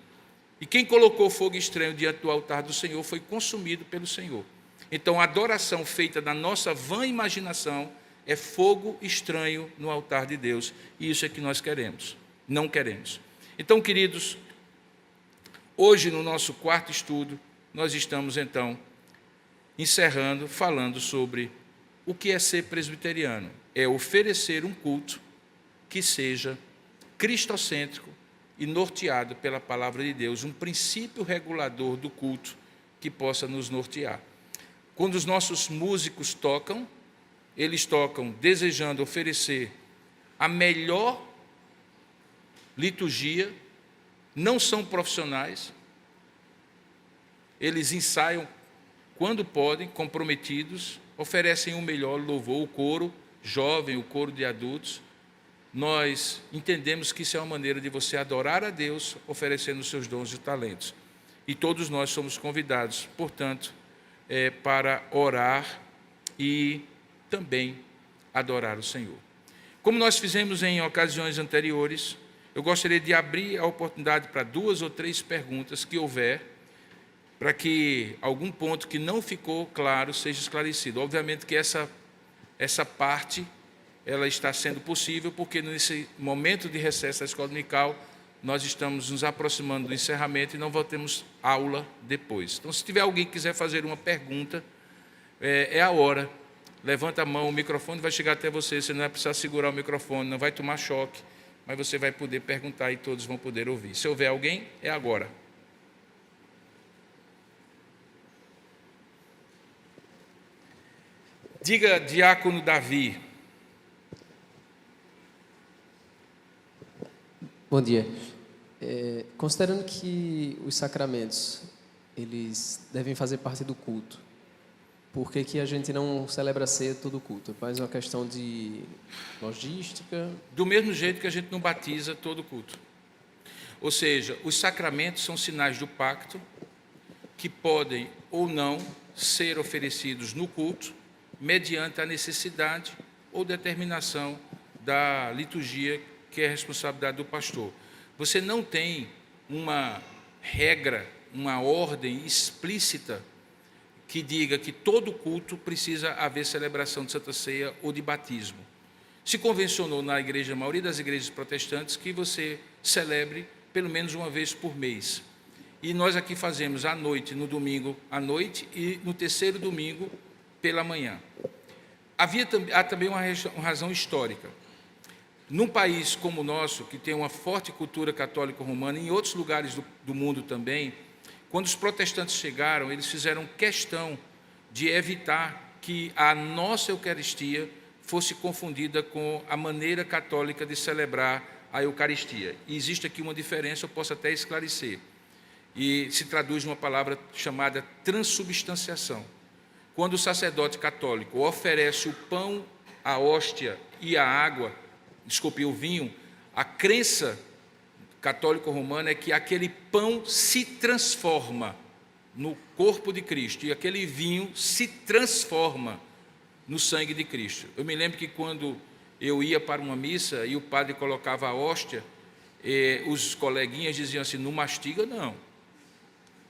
E quem colocou fogo estranho diante do altar do Senhor foi consumido pelo Senhor. Então, a adoração feita da nossa vã imaginação é fogo estranho no altar de Deus. E isso é que nós queremos, não queremos. Então, queridos, hoje no nosso quarto estudo, nós estamos então encerrando, falando sobre o que é ser presbiteriano. É oferecer um culto que seja cristocêntrico e norteado pela palavra de Deus, um princípio regulador do culto que possa nos nortear. Quando os nossos músicos tocam, eles tocam desejando oferecer a melhor liturgia, não são profissionais, eles ensaiam quando podem, comprometidos, oferecem o melhor louvor, o coro jovem, o coro de adultos. Nós entendemos que isso é uma maneira de você adorar a Deus, oferecendo os seus dons e talentos. E todos nós somos convidados, portanto, para orar e também adorar o Senhor. Como nós fizemos em ocasiões anteriores, eu gostaria de abrir a oportunidade para 2 ou 3 perguntas que houver, para que algum ponto que não ficou claro seja esclarecido. Obviamente que essa parte ela está sendo possível porque nesse momento de recesso da escola dominical nós estamos nos aproximando do encerramento e não vamos ter aula depois. Então, se tiver alguém que quiser fazer uma pergunta, é a hora. Levanta a mão, o microfone vai chegar até você, você não vai precisar segurar o microfone, não vai tomar choque, mas você vai poder perguntar e todos vão poder ouvir. Se houver alguém, é agora. Diga, diácono Davi. Bom dia. Considerando que os sacramentos, eles devem fazer parte do culto, por que a gente não celebra ceia todo o culto? É mais uma questão de logística? Do mesmo jeito que a gente não batiza todo o culto. Ou seja, os sacramentos são sinais do pacto que podem ou não ser oferecidos no culto, mediante a necessidade ou determinação da liturgia, que é a responsabilidade do pastor. Você não tem uma regra, uma ordem explícita que diga que todo culto precisa haver celebração de Santa Ceia ou de batismo. Se convencionou na igreja, a maioria das igrejas protestantes, que você celebre pelo menos uma vez por mês. E nós aqui fazemos à noite, no domingo à noite e no terceiro domingo pela manhã. Há também uma razão histórica. Num país como o nosso, que tem uma forte cultura católica romana, e em outros lugares do mundo também, quando os protestantes chegaram, eles fizeram questão de evitar que a nossa Eucaristia fosse confundida com a maneira católica de celebrar a Eucaristia. E existe aqui uma diferença, eu posso até esclarecer. E se traduz numa palavra chamada transubstanciação. Quando o sacerdote católico oferece o pão, a hóstia e a água, o vinho, a crença católico-romano é que aquele pão se transforma no corpo de Cristo e aquele vinho se transforma no sangue de Cristo. Eu me lembro que quando eu ia para uma missa e o padre colocava a hóstia, os coleguinhas diziam assim, não mastiga não.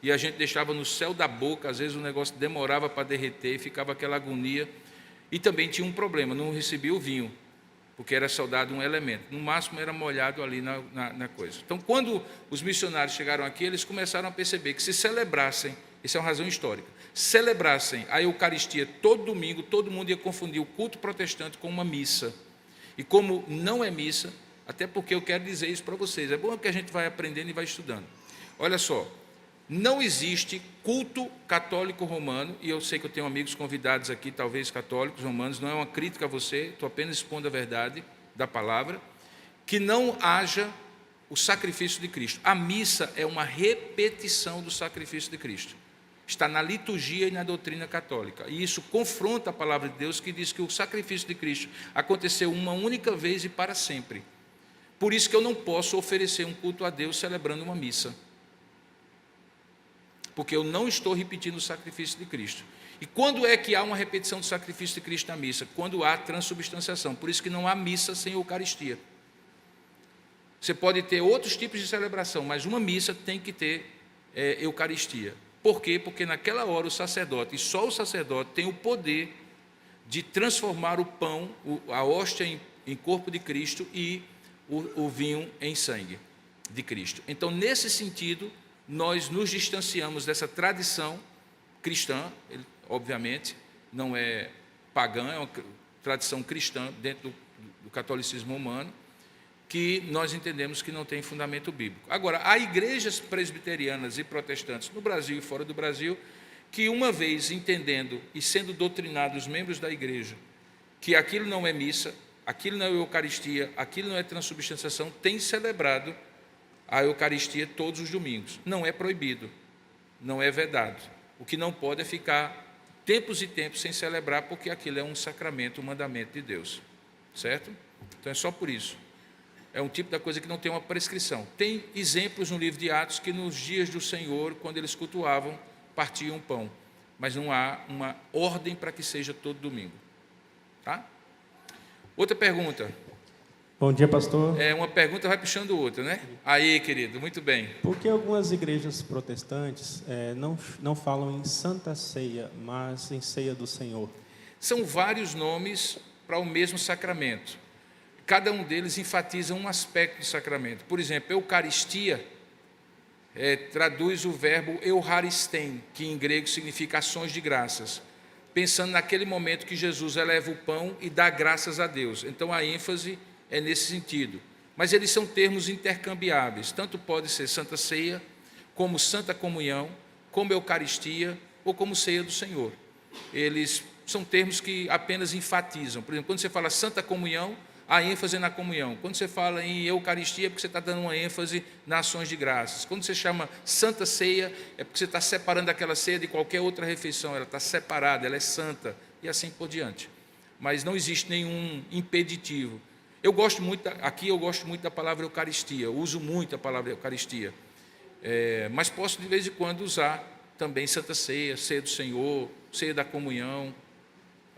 E a gente deixava no céu da boca, às vezes o negócio demorava para derreter, ficava aquela agonia. E também tinha um problema, não recebia o vinho, porque era soldado um elemento. No máximo era molhado ali na coisa. Então, quando os missionários chegaram aqui, eles começaram a perceber que se celebrassem, isso é uma razão histórica, celebrassem a Eucaristia todo domingo, todo mundo ia confundir o culto protestante com uma missa. E como não é missa, até porque eu quero dizer isso para vocês, é bom que a gente vai aprendendo e vai estudando. Olha só, não existe culto católico romano, e eu sei que eu tenho amigos convidados aqui, talvez católicos romanos, não é uma crítica a você, estou apenas expondo a verdade da palavra, que não haja o sacrifício de Cristo. A missa é uma repetição do sacrifício de Cristo. Está na liturgia e na doutrina católica. E isso confronta a palavra de Deus, que diz que o sacrifício de Cristo aconteceu uma única vez e para sempre. Por isso que eu não posso oferecer um culto a Deus celebrando uma missa. Porque eu não estou repetindo o sacrifício de Cristo. E quando é que há uma repetição do sacrifício de Cristo na missa? Quando há transubstanciação. Por isso que não há missa sem Eucaristia. Você pode ter outros tipos de celebração, mas uma missa tem que ter Eucaristia. Por quê? Porque naquela hora o sacerdote, e só o sacerdote, tem o poder de transformar o pão, a hóstia em corpo de Cristo e o vinho em sangue de Cristo. Então, nesse sentido, nós nos distanciamos dessa tradição cristã, obviamente, não é pagã, é uma tradição cristã dentro do catolicismo romano, que nós entendemos que não tem fundamento bíblico. Agora, há igrejas presbiterianas e protestantes no Brasil e fora do Brasil, que uma vez entendendo e sendo doutrinados os membros da igreja, que aquilo não é missa, aquilo não é Eucaristia, aquilo não é transubstanciação, têm celebrado a Eucaristia todos os domingos. Não é proibido, não é vedado. O que não pode é ficar tempos e tempos sem celebrar, porque aquilo é um sacramento, um mandamento de Deus. Certo? Então é só por isso. É um tipo da coisa que não tem uma prescrição. Tem exemplos no livro de Atos que nos dias do Senhor, quando eles cultuavam, partiam pão. Mas não há uma ordem para que seja todo domingo. Tá? Outra pergunta. Bom dia, pastor. Uma pergunta vai puxando outra, né? Aí, querido, muito bem. Por que algumas igrejas protestantes não falam em Santa Ceia, mas em Ceia do Senhor? São vários nomes para o mesmo sacramento. Cada um deles enfatiza um aspecto do sacramento. Por exemplo, Eucaristia traduz o verbo euharisten, que em grego significa ações de graças, pensando naquele momento que Jesus eleva o pão e dá graças a Deus. Então a ênfase é nesse sentido. Mas eles são termos intercambiáveis. Tanto pode ser Santa Ceia, como Santa Comunhão, como Eucaristia ou como Ceia do Senhor. Eles são termos que apenas enfatizam. Por exemplo, quando você fala Santa Comunhão, a ênfase é na comunhão. Quando você fala em Eucaristia, é porque você está dando uma ênfase nas ações de graças. Quando você chama Santa Ceia, é porque você está separando aquela ceia de qualquer outra refeição. Ela está separada, ela é santa, e assim por diante. Mas não existe nenhum impeditivo. Eu gosto muito da palavra Eucaristia, eu uso muito a palavra Eucaristia. Mas posso, de vez em quando, usar também Santa Ceia, Ceia do Senhor, Ceia da Comunhão.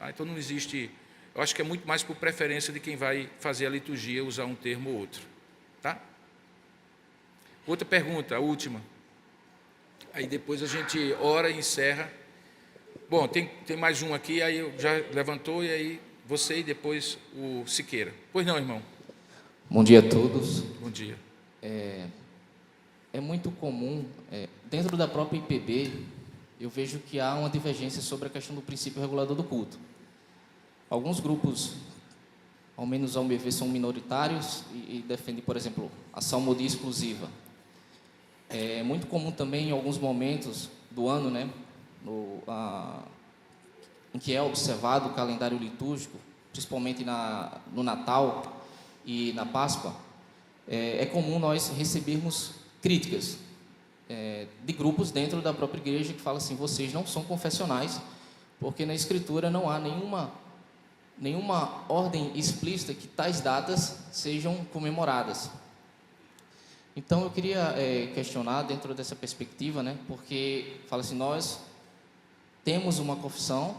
Então não existe... Eu acho que é muito mais por preferência de quem vai fazer a liturgia, usar um termo ou outro. Tá? Outra pergunta, a última. Aí depois a gente ora e encerra. Bom, tem mais um aqui, aí eu já levantou, e aí você e depois o Siqueira. Pois não, irmão? Bom dia a todos. Bom dia. É muito comum, dentro da própria IPB, eu vejo que há uma divergência sobre a questão do princípio regulador do culto. Alguns grupos, ao menos ao meu ver, são minoritários e defendem, por exemplo, a salmodia exclusiva. É muito comum também, em alguns momentos do ano, né, em que é observado o calendário litúrgico, principalmente no Natal e na Páscoa, é comum nós recebermos críticas de grupos dentro da própria igreja que falam assim: vocês não são confessionais, porque na Escritura não há nenhuma ordem explícita que tais datas sejam comemoradas. Então, eu queria questionar dentro dessa perspectiva, né? Porque fala assim, nós temos uma confissão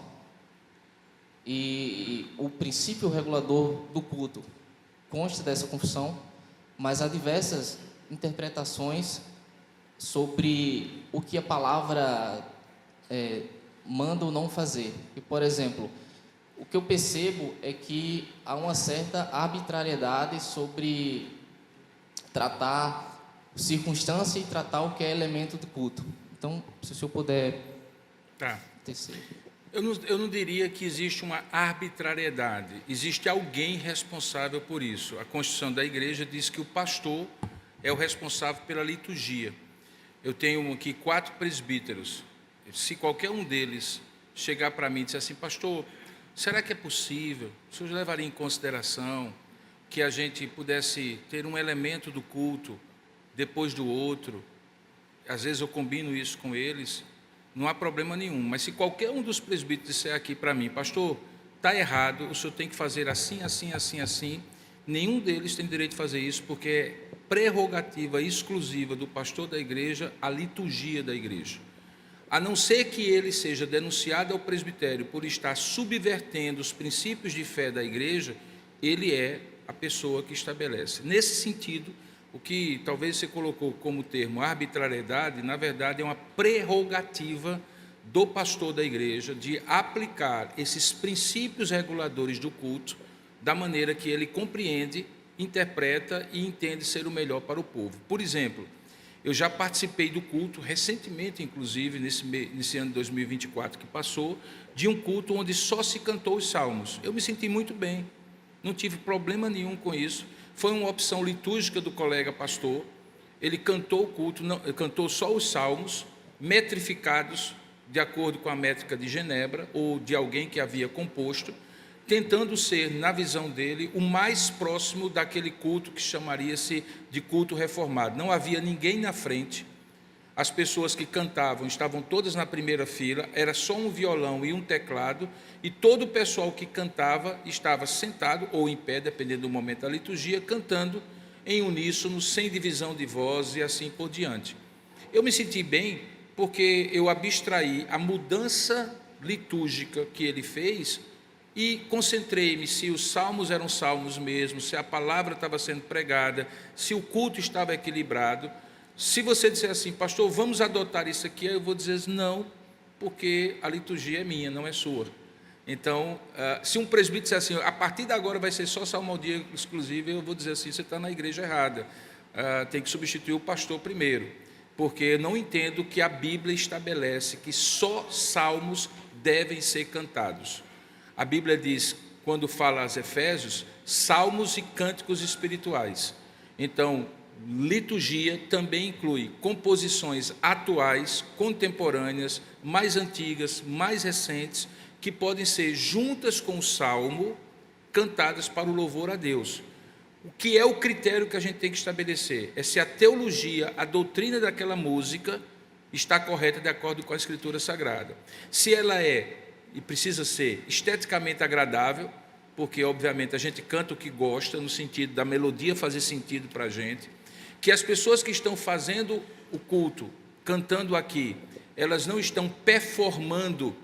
e o princípio regulador do culto consta dessa confissão, mas há diversas interpretações sobre o que a palavra manda ou não fazer. E, por exemplo, o que eu percebo é que há uma certa arbitrariedade sobre tratar circunstância e tratar o que é elemento do culto. Então, se o senhor puder tecer. Eu não diria que existe uma arbitrariedade, existe alguém responsável por isso. A Constituição da Igreja diz que o pastor é o responsável pela liturgia. Eu tenho aqui 4 presbíteros. Se qualquer um deles chegar para mim e disser assim, pastor, será que é possível? O senhor levaria em consideração que a gente pudesse ter um elemento do culto depois do outro? Às vezes eu combino isso com eles, não há problema nenhum. Mas se qualquer um dos presbíteros disser aqui para mim, pastor, está errado, o senhor tem que fazer assim, assim, assim, assim, nenhum deles tem direito de fazer isso, porque é prerrogativa exclusiva do pastor da igreja a liturgia da igreja. A não ser que ele seja denunciado ao presbitério por estar subvertendo os princípios de fé da igreja, ele é a pessoa que estabelece. Nesse sentido, o que talvez você colocou como termo arbitrariedade, na verdade é uma prerrogativa do pastor da igreja de aplicar esses princípios reguladores do culto da maneira que ele compreende, interpreta e entende ser o melhor para o povo. Por exemplo, eu já participei do culto, recentemente, inclusive, nesse ano de 2024 que passou, de um culto onde só se cantou os salmos. Eu me senti muito bem, não tive problema nenhum com isso. Foi uma opção litúrgica do colega pastor. Ele cantou o culto, cantou só os salmos, metrificados de acordo com a métrica de Genebra, ou de alguém que havia composto, tentando ser, na visão dele, o mais próximo daquele culto que chamaria-se de culto reformado. Não havia ninguém na frente, as pessoas que cantavam estavam todas na primeira fila, era só um violão e um teclado, e todo o pessoal que cantava estava sentado ou em pé, dependendo do momento da liturgia, cantando em uníssono, sem divisão de voz e assim por diante. Eu me senti bem porque eu abstraí a mudança litúrgica que ele fez e concentrei-me se os salmos eram salmos mesmo, se a palavra estava sendo pregada, se o culto estava equilibrado. Se você disser assim, pastor, vamos adotar isso aqui, eu vou dizer não, porque a liturgia é minha, não é sua. Então, se um presbítero disser assim, a partir de agora vai ser só salmodia exclusiva, eu vou dizer assim, você está na igreja errada, tem que substituir o pastor primeiro, porque eu não entendo que a Bíblia estabelece que só salmos devem ser cantados. A Bíblia diz, quando fala aos Efésios, salmos e cânticos espirituais. Então, liturgia também inclui composições atuais, contemporâneas, mais antigas, mais recentes, que podem ser juntas com o salmo, cantadas para o louvor a Deus. O que é o critério que a gente tem que estabelecer? É se a teologia, a doutrina daquela música está correta de acordo com a Escritura Sagrada. Se ela é e precisa ser esteticamente agradável, porque obviamente a gente canta o que gosta, no sentido da melodia fazer sentido para a gente, que as pessoas que estão fazendo o culto, cantando aqui, elas não estão performando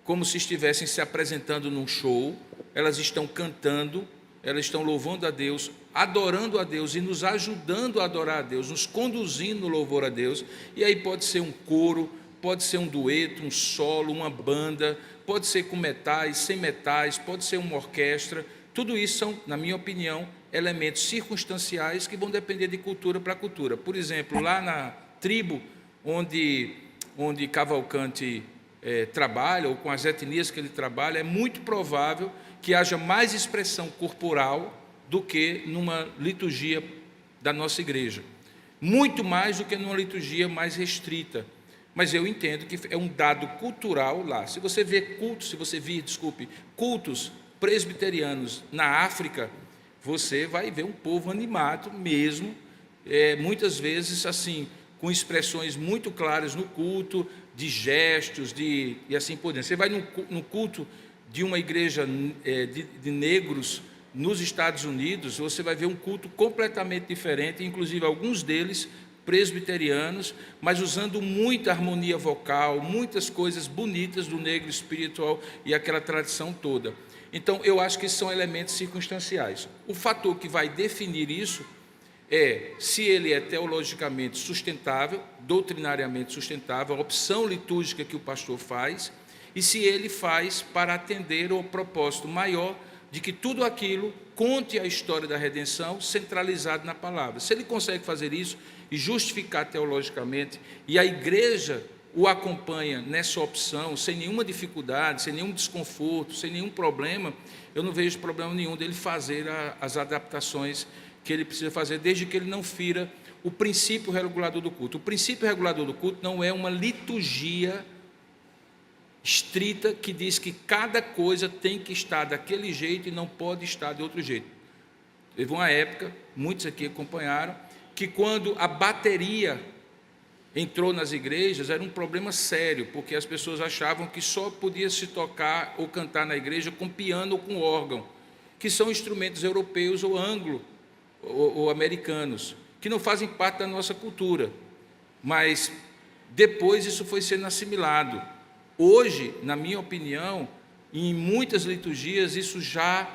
como se estivessem se apresentando num show, elas estão cantando, elas estão louvando a Deus, adorando a Deus e nos ajudando a adorar a Deus, nos conduzindo no louvor a Deus. E aí pode ser um coro, pode ser um dueto, um solo, uma banda, pode ser com metais, sem metais, pode ser uma orquestra. Tudo isso são, na minha opinião, elementos circunstanciais que vão depender de cultura para cultura. Por exemplo, lá na tribo onde Cavalcante trabalha, ou com as etnias que ele trabalha, é muito provável que haja mais expressão corporal do que numa liturgia da nossa igreja. Muito mais do que numa liturgia mais restrita. Mas eu entendo que é um dado cultural lá. Se você vir cultos presbiterianos na África, você vai ver um povo animado mesmo, muitas vezes assim, com expressões muito claras no culto, de gestos, e assim por diante. Você vai no culto de uma igreja de negros nos Estados Unidos, você vai ver um culto completamente diferente, inclusive alguns deles presbiterianos, mas usando muita harmonia vocal, muitas coisas bonitas do negro espiritual e aquela tradição toda. Então, eu acho que são elementos circunstanciais. O fator que vai definir isso é se ele é teologicamente sustentável, doutrinariamente sustentável, a opção litúrgica que o pastor faz, e se ele faz para atender ao propósito maior de que tudo aquilo conte a história da redenção centralizado na palavra. Se ele consegue fazer isso e justificar teologicamente, e a igreja o acompanha nessa opção, sem nenhuma dificuldade, sem nenhum desconforto, sem nenhum problema, eu não vejo problema nenhum dele fazer as adaptações que ele precisa fazer, desde que ele não fira o princípio regulador do culto. O princípio regulador do culto não é uma liturgia estrita que diz que cada coisa tem que estar daquele jeito e não pode estar de outro jeito. Teve uma época, muitos aqui acompanharam, que quando a bateria entrou nas igrejas, era um problema sério, porque as pessoas achavam que só podia se tocar ou cantar na igreja com piano ou com órgão, que são instrumentos europeus ou anglo ou americanos, que não fazem parte da nossa cultura. Mas depois isso foi sendo assimilado. Hoje, na minha opinião, em muitas liturgias, isso já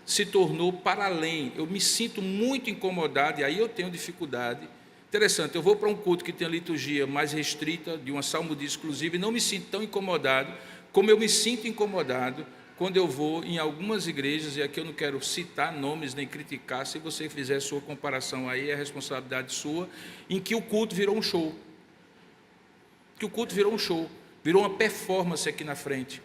se tornou para além. Eu me sinto muito incomodado, e aí eu tenho dificuldade. Interessante, eu vou para um culto que tem a liturgia mais restrita, de uma salmodia exclusiva, e não me sinto tão incomodado como eu me sinto incomodado quando eu vou em algumas igrejas, e aqui eu não quero citar nomes nem criticar, se você fizer sua comparação aí, é responsabilidade sua, em que o culto virou um show. Que o culto virou um show, virou uma performance aqui na frente.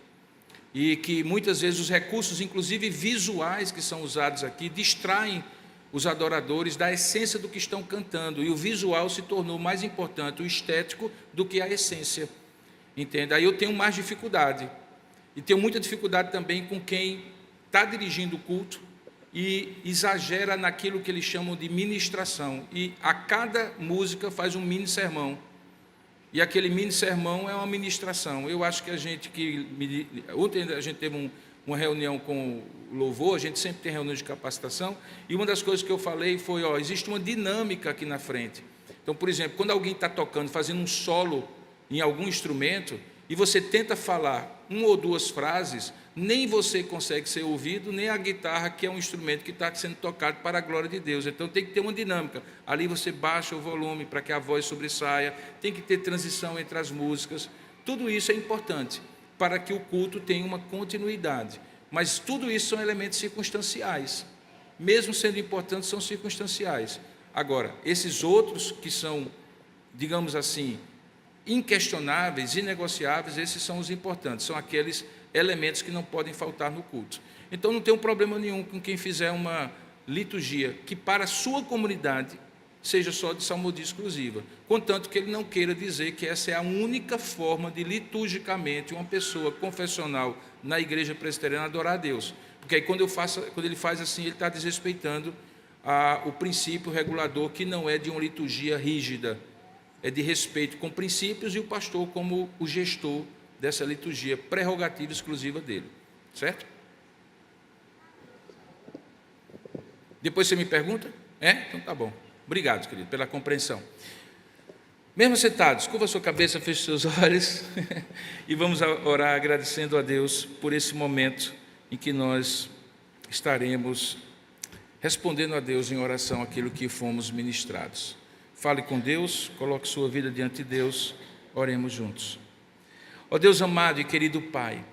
E que muitas vezes os recursos, inclusive visuais, que são usados aqui, distraem os adoradores da essência do que estão cantando, e o visual se tornou mais importante, o estético, do que a essência, entende? Aí eu tenho mais dificuldade, e tenho muita dificuldade também com quem está dirigindo o culto e exagera naquilo que eles chamam de ministração, e a cada música faz um mini sermão, e aquele mini sermão é uma ministração. Eu acho que ontem a gente teve uma reunião com o louvor, a gente sempre tem reunião de capacitação, e uma das coisas que eu falei foi, existe uma dinâmica aqui na frente. Então, por exemplo, quando alguém está tocando, fazendo um solo em algum instrumento, e você tenta falar uma ou duas frases, nem você consegue ser ouvido, nem a guitarra, que é um instrumento que está sendo tocado para a glória de Deus. Então tem que ter uma dinâmica. Ali você baixa o volume para que a voz sobressaia, tem que ter transição entre as músicas. Tudo isso é importante para que o culto tenha uma continuidade. Mas tudo isso são elementos circunstanciais. Mesmo sendo importantes, são circunstanciais. Agora, esses outros que são, digamos assim, inquestionáveis, inegociáveis, esses são os importantes, são aqueles elementos que não podem faltar no culto. Então não tem um problema nenhum com quem fizer uma liturgia que para a sua comunidade seja só de salmodia exclusiva, contanto que ele não queira dizer que essa é a única forma de liturgicamente uma pessoa confessional na igreja presbiteriana adorar a Deus, porque aí quando ele faz assim, ele está desrespeitando o princípio regulador, que não é de uma liturgia rígida, é de respeito com princípios, e o pastor como o gestor dessa liturgia, prerrogativa exclusiva dele, certo? Depois você me pergunta? Então tá bom. Obrigado, querido, pela compreensão. Mesmo sentados, curva a sua cabeça, feche seus olhos e vamos orar agradecendo a Deus por esse momento em que nós estaremos respondendo a Deus em oração aquilo que fomos ministrados. Fale com Deus, coloque sua vida diante de Deus, oremos juntos. Ó Deus amado e querido Pai,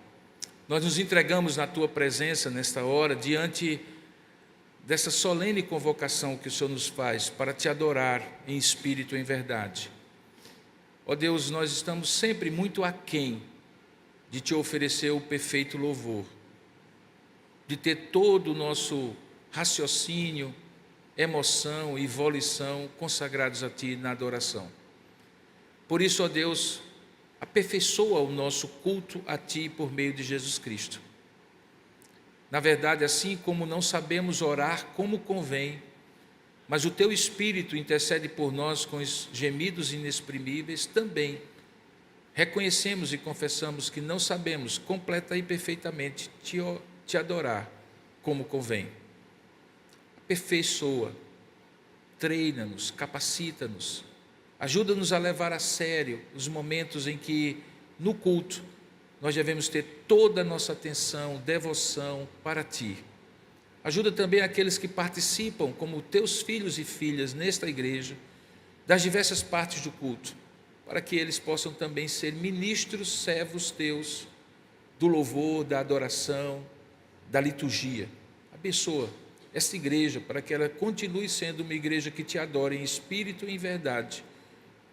nós nos entregamos na Tua presença nesta hora, diante dessa solene convocação que o Senhor nos faz para Te adorar em espírito e em verdade. Ó Deus, nós estamos sempre muito aquém de Te oferecer o perfeito louvor, de ter todo o nosso raciocínio, emoção e volição consagrados a Ti na adoração. Por isso, ó Deus, aperfeiçoa o nosso culto a Ti por meio de Jesus Cristo. Na verdade, assim como não sabemos orar como convém, mas o Teu Espírito intercede por nós com os gemidos inexprimíveis, também reconhecemos e confessamos que não sabemos completa e perfeitamente Te adorar como convém. aperfeiçoa, treina-nos, capacita-nos, ajuda-nos a levar a sério os momentos em que, no culto, nós devemos ter toda a nossa atenção, devoção para Ti. Ajuda também aqueles que participam, como Teus filhos e filhas nesta igreja, das diversas partes do culto, para que eles possam também ser ministros, servos Teus, do louvor, da adoração, da liturgia. Abençoa esta igreja, para que ela continue sendo uma igreja que Te adore em espírito e em verdade,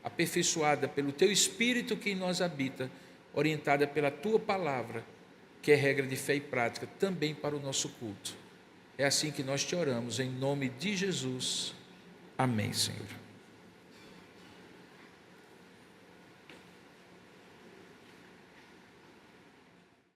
aperfeiçoada pelo Teu Espírito que em nós habita, orientada pela Tua palavra, que é regra de fé e prática também para o nosso culto. É assim que nós Te oramos, em nome de Jesus. Amém, Senhor.